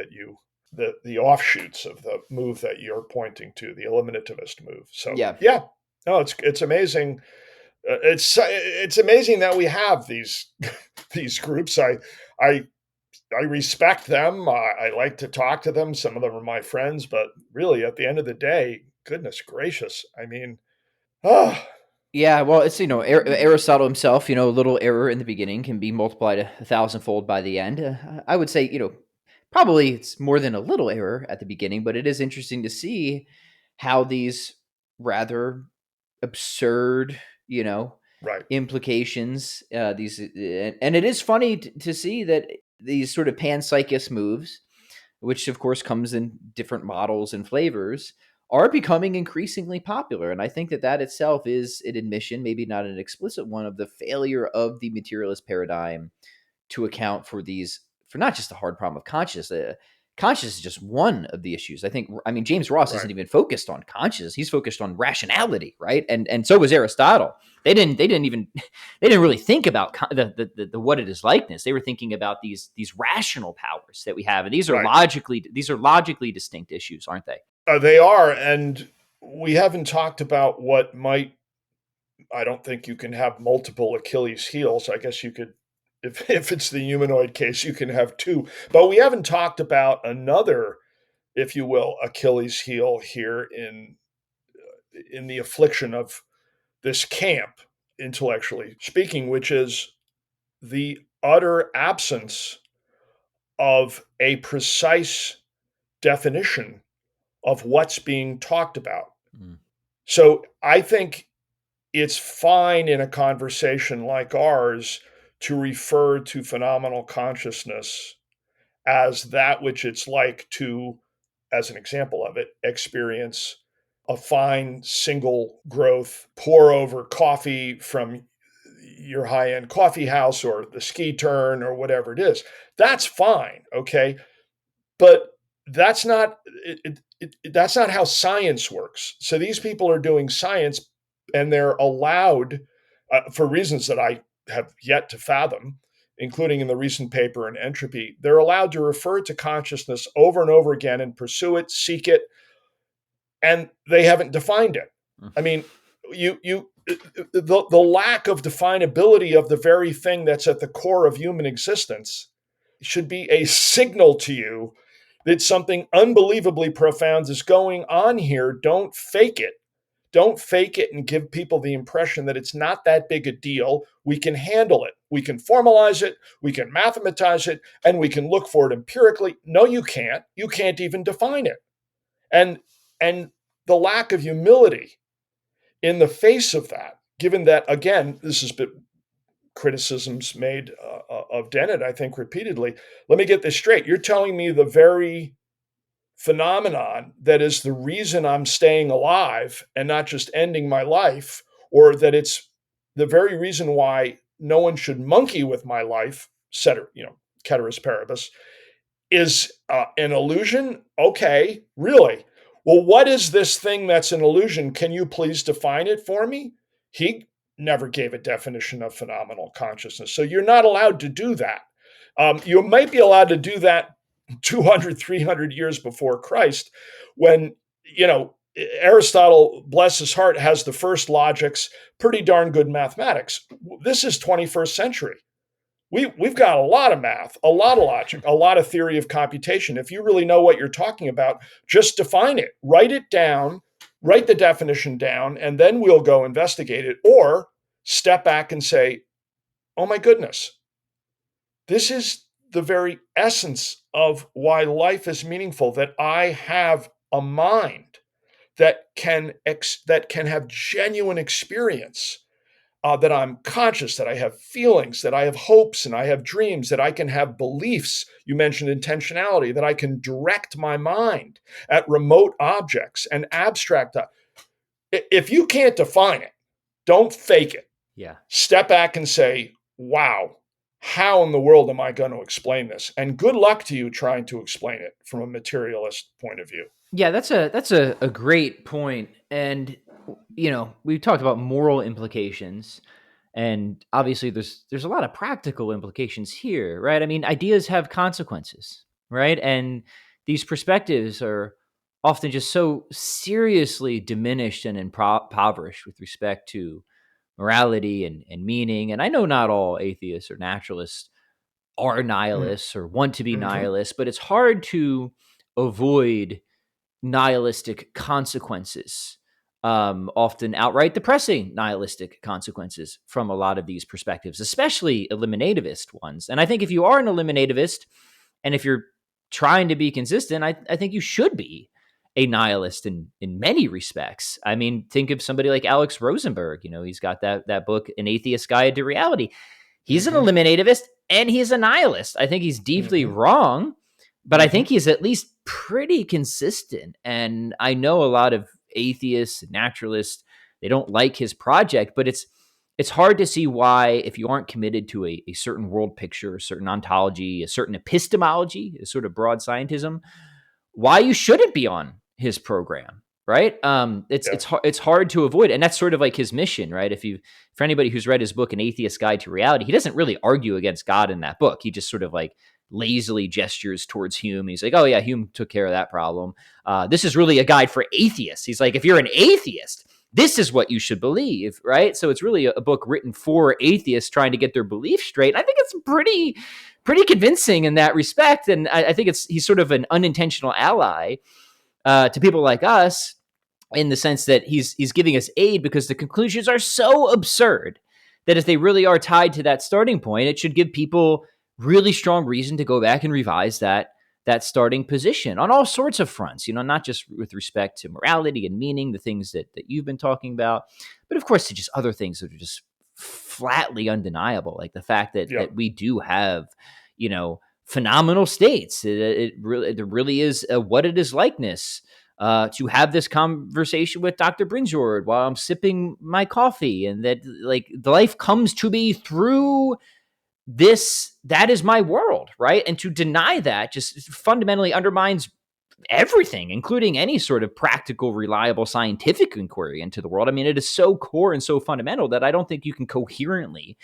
that the offshoots of the move that you're pointing to, the eliminativist move. So Yeah. No, it's amazing. It's amazing that we have these these groups. I respect them. I like to talk to them. Some of them are my friends, but really, at the end of the day, goodness gracious, I mean, Yeah, well, it's Aristotle himself. A little error in the beginning can be multiplied a thousandfold by the end. I would say probably it's more than a little error at the beginning, but it is interesting to see how these rather absurd, right, implications. And it is funny to see that these sort of panpsychist moves, which of course comes in different models and flavors, are becoming increasingly popular. And I think that itself is an admission, maybe not an explicit one, of the failure of the materialist paradigm to account for not just the hard problem of consciousness. Consciousness is just one of the issues. James Ross isn't right. even focused on consciousness. He's focused on rationality, right? And so was Aristotle. They didn't really think about the what it is likeness. They were thinking about these rational powers that we have, and these are logically distinct issues, aren't they? They are, and we haven't talked about what might. I don't think you can have multiple Achilles heels. I guess you could, if it's the humanoid case, you can have two. But we haven't talked about another, if you will, Achilles heel here in the affliction of this camp, intellectually speaking, which is the utter absence of a precise definition of what's being talked about. Mm. So I think it's fine in a conversation like ours to refer to phenomenal consciousness as that which it's like to, as an example of it, experience a fine single growth pour over coffee from your high end coffee house or the ski turn or whatever it is. That's fine. Okay. But that's not that's not how science works. So these people are doing science, and they're allowed, for reasons that I have yet to fathom, including in the recent paper in Entropy, they're allowed to refer to consciousness over and over again and pursue it, seek it, and they haven't defined it. I mean, the lack of definability of the very thing that's at the core of human existence should be a signal to you that something unbelievably profound is going on here. Don't fake it. Don't fake it and give people the impression that it's not that big a deal. We can handle it. We can formalize it. We can mathematize it, and we can look for it empirically. No, you can't. You can't even define it. And the lack of humility in the face of that, given that, again, this has been criticisms made of Dennett, I think, repeatedly. Let me get this straight. You're telling me the very phenomenon that is the reason I'm staying alive and not just ending my life, or that it's the very reason why no one should monkey with my life, ceteris paribus, is an illusion? Okay, really? Well, what is this thing that's an illusion? Can you please define it for me? He never gave a definition of phenomenal consciousness. So you're not allowed to do that. You might be allowed to do that 200, 300 years before Christ, when, Aristotle, bless his heart, has the first logics, pretty darn good mathematics. This is 21st century. We've got a lot of math, a lot of logic, a lot of theory of computation. If you really know what you're talking about, just define it, write it down, write the definition down, and then we'll go investigate it. Or step back and say, oh my goodness, this is the very essence of why life is meaningful, that I have a mind that can have genuine experience, that I'm conscious, that I have feelings, that I have hopes and I have dreams, that I can have beliefs. You mentioned intentionality, that I can direct my mind at remote objects and abstract. If you can't define it, don't fake it. Yeah. Step back and say, wow, how in the world am I going to explain this? And good luck to you trying to explain it from a materialist point of view. Yeah, that's a great point. And we talked about moral implications, and obviously there's a lot of practical implications here, right? I mean, ideas have consequences, right? And these perspectives are often just so seriously diminished and impoverished with respect to morality and meaning. And I know not all atheists or naturalists are nihilists or want to be nihilists, but it's hard to avoid nihilistic consequences, often outright depressing nihilistic consequences from a lot of these perspectives, especially eliminativist ones. And I think if you are an eliminativist and if you're trying to be consistent, I think you should be a nihilist in many respects. I mean, think of somebody like Alex Rosenberg. He's got that book, An Atheist's Guide to Reality. He's an eliminativist and he's a nihilist. I think he's deeply wrong, but I think he's at least pretty consistent. And I know a lot of atheists, naturalists, they don't like his project, but it's hard to see why, if you aren't committed to a certain world picture, a certain ontology, a certain epistemology, a sort of broad scientism, why you shouldn't be on his program, right? It's hard to avoid, and that's sort of like his mission, right? For anybody who's read his book, An Atheist's Guide to Reality, he doesn't really argue against God in that book. He just sort of like lazily gestures towards Hume. He's like, oh yeah, Hume took care of that problem. This is really a guide for atheists. He's like, if you're an atheist, this is what you should believe, right? So it's really a book written for atheists trying to get their beliefs straight. And I think it's pretty convincing in that respect. And I think he's sort of an unintentional ally to people like us, in the sense that he's giving us aid because the conclusions are so absurd that if they really are tied to that starting point, it should give people really strong reason to go back and revise that starting position on all sorts of fronts, not just with respect to morality and meaning, the things that you've been talking about, but of course to just other things that are just flatly undeniable, like the fact that we do have, phenomenal states. There really is a what it is likeness. To have this conversation with Dr. Brinjord while I'm sipping my coffee, and that like the life comes to me through this, that is my world, right? And to deny that just fundamentally undermines everything, including any sort of practical, reliable scientific inquiry into the world. I mean, it is so core and so fundamental that I don't think you can coherently,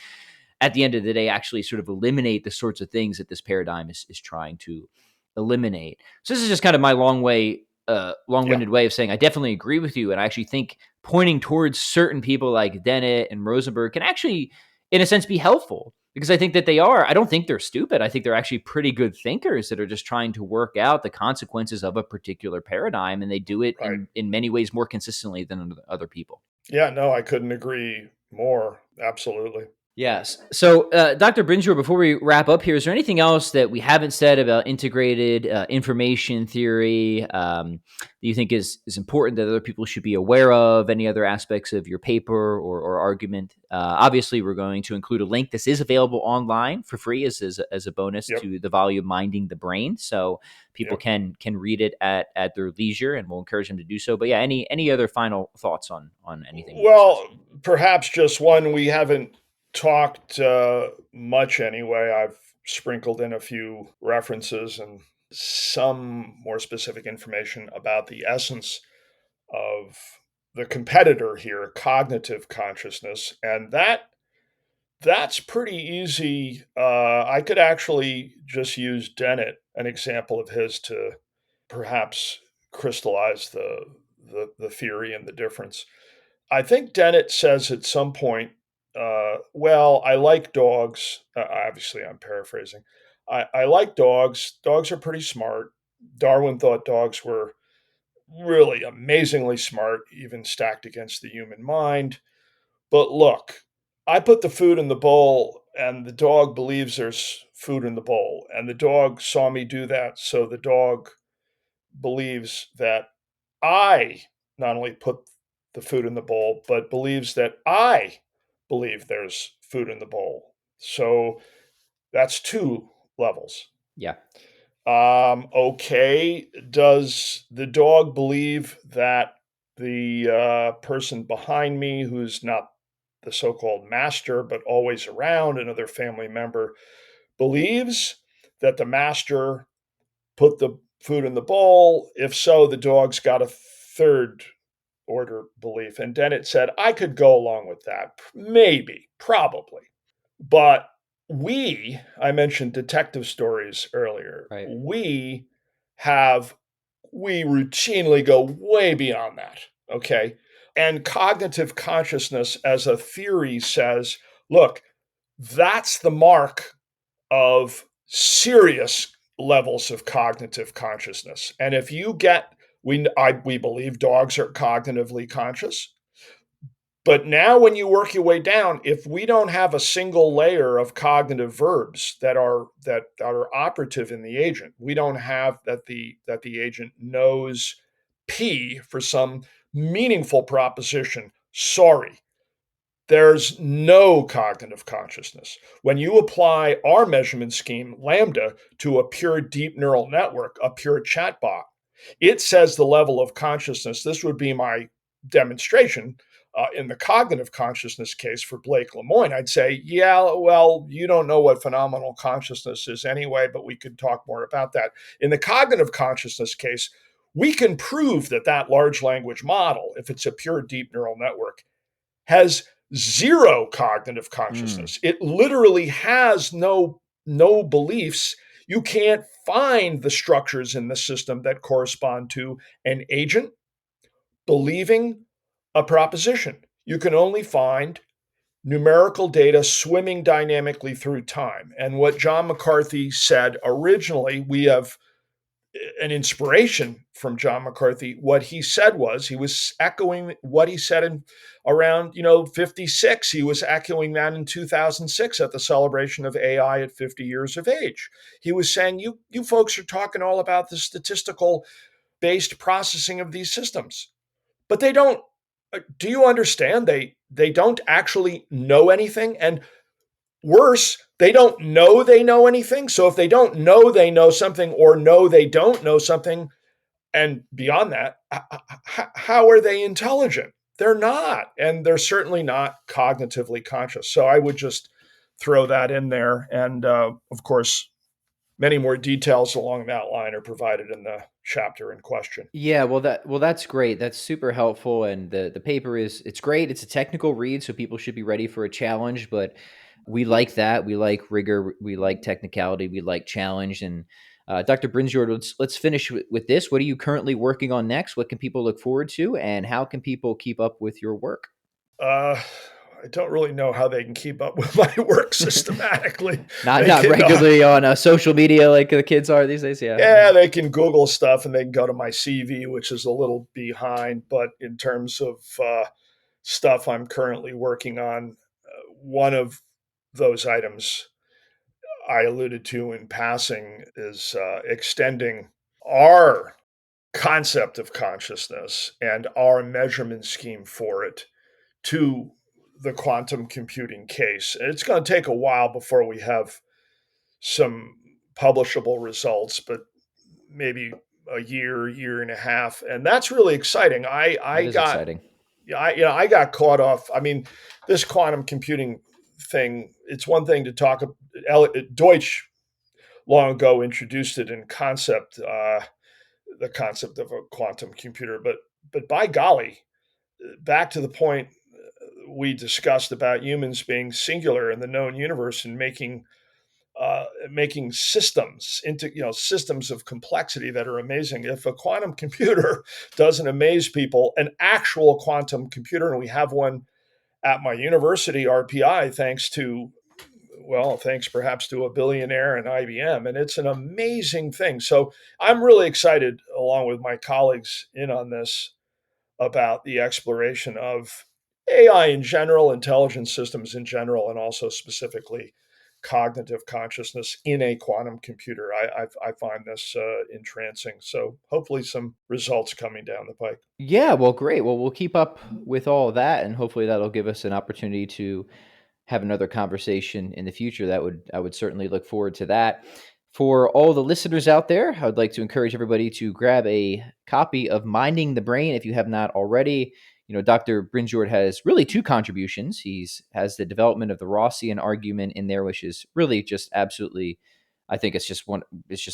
at the end of the day, actually sort of eliminate the sorts of things that this paradigm is trying to eliminate. So this is just kind of my long-winded way of saying I definitely agree with you. And I actually think pointing towards certain people like Dennett and Rosenberg can actually, in a sense, be helpful, because I think that I don't think they're stupid. I think they're actually pretty good thinkers that are just trying to work out the consequences of a particular paradigm. And they do it in many ways more consistently than other people. Yeah, no, I couldn't agree more. Absolutely. Yes. So, Dr. Brinjord, before we wrap up here, is there anything else that we haven't said about integrated information theory that you think is important that other people should be aware of? Any other aspects of your paper or argument? Obviously, we're going to include a link. This is available online for free as a bonus to the volume Minding the Brain. So people can read it at their leisure, and we'll encourage them to do so. But yeah, any other final thoughts on anything? Well, perhaps just one. We haven't talked much anyway. I've sprinkled in a few references and some more specific information about the essence of the competitor here, cognitive consciousness. And that's pretty easy. I could actually just use Dennett, an example of his, to perhaps crystallize the theory and the difference. I think Dennett says at some point, well, I like dogs. Obviously, I'm paraphrasing. I like dogs. Dogs are pretty smart. Darwin thought dogs were really amazingly smart, even stacked against the human mind. But look, I put the food in the bowl, and the dog believes there's food in the bowl. And the dog saw me do that. So the dog believes that I not only put the food in the bowl, but believes that I believe there's food in the bowl. So that's two levels. Yeah. Okay. Does the dog believe that the person behind me, who's not the so called master, but always around, another family member, believes that the master put the food in the bowl? If so, the dog's got a third order belief. And Dennett said, I could go along with that. Maybe, probably. But I mentioned detective stories earlier. Right. We routinely go way beyond that. Okay. And cognitive consciousness as a theory says, look, that's the mark of serious levels of cognitive consciousness. And if you get, we believe dogs are cognitively conscious. But now, when you work your way down, if we don't have a single layer of cognitive verbs that are operative in the agent, we don't have that the agent knows P for some meaningful proposition. Sorry, there's no cognitive consciousness. When you apply our measurement scheme, lambda, to a pure deep neural network, a pure chatbot, it says the level of consciousness. This would be my demonstration in the cognitive consciousness case for Blake Lemoine. I'd say, yeah, well, you don't know what phenomenal consciousness is anyway, but we could talk more about that. In the cognitive consciousness case, we can prove that that large language model, if it's a pure deep neural network, has zero cognitive consciousness. It literally has no beliefs. You can't find the structures in the system that correspond to an agent believing a proposition. You can only find numerical data swimming dynamically through time. And what John McCarthy said originally, we have an inspiration from John McCarthy. What he said was, he was echoing what he said in around 56. He was echoing that in 2006 at the celebration of AI at 50 years of age. He was saying, you folks are talking all about the statistical based processing of these systems, but they don't. Do you understand? They don't actually know anything, and worse, they don't know anything. So if they don't know they know something, or know they don't know something, and beyond that, how are they intelligent? They're not, and they're certainly not cognitively conscious. So I would just throw that in there, and of course, many more details along that line are provided in the chapter in question. Yeah, that's great. That's super helpful, and the paper it's great. It's a technical read, so people should be ready for a challenge. But we like that. We like rigor. We like technicality. We like challenge. And Dr. Brinsjord, let's finish with this. What are you currently working on next? What can people look forward to, and how can people keep up with your work? I don't really know how they can keep up with my work systematically. not They not can, regularly on social media like the kids are these days. Yeah. yeah, they can Google stuff and they can go to my CV, which is a little behind. But in terms of stuff I'm currently working on, one of those items I alluded to in passing is extending our concept of consciousness and our measurement scheme for it to the quantum computing case. It's going to take a while before we have some publishable results, but maybe a year and a half, and that's really exciting. That is exciting. I got caught off. I mean, this quantum computing thing. It's one thing to talk. Deutsch long ago introduced it in concept, the concept of a quantum computer, but by golly, back to the point we discussed about humans being singular in the known universe and making making systems into systems of complexity that are amazing. If a quantum computer doesn't amaze people, an actual quantum computer, and we have one at my university, RPI, thanks perhaps to a billionaire and IBM, and it's an amazing thing. So I'm really excited, along with my colleagues in on this, about the exploration of AI in general, intelligent systems in general, and also specifically cognitive consciousness in a quantum computer. I find this entrancing. So hopefully some results coming down the pike. Yeah, well, great. Well, we'll keep up with all of that, and hopefully that'll give us an opportunity to have another conversation in the future. I would certainly look forward to that. For all the listeners out there, I would like to encourage everybody to grab a copy of Minding the Brain if you have not already. Dr. Brinjord has really two contributions. He has the development of the Rossian argument in there, which is really just absolutely, I think it's just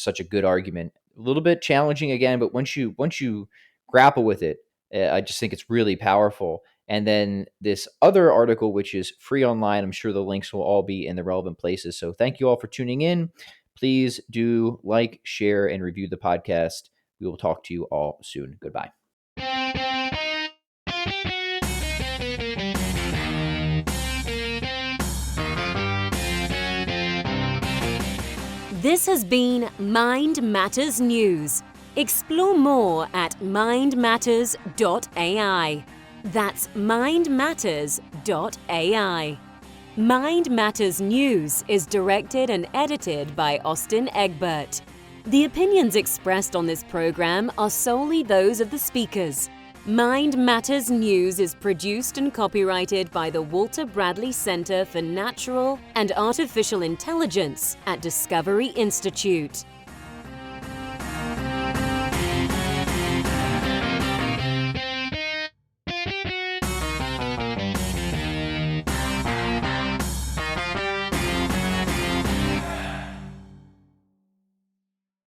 such a good argument. A little bit challenging again, but once you grapple with it, I just think it's really powerful. And then this other article, which is free online. I'm sure the links will all be in the relevant places. So thank you all for tuning in. Please do like, share, and review the podcast. We will talk to you all soon. Goodbye. This has been Mind Matters News. Explore more at mindmatters.ai. That's mindmatters.ai. Mind Matters News is directed and edited by Austin Egbert. The opinions expressed on this program are solely those of the speakers. Mind Matters News is produced and copyrighted by the Walter Bradley Center for Natural and Artificial Intelligence at Discovery Institute.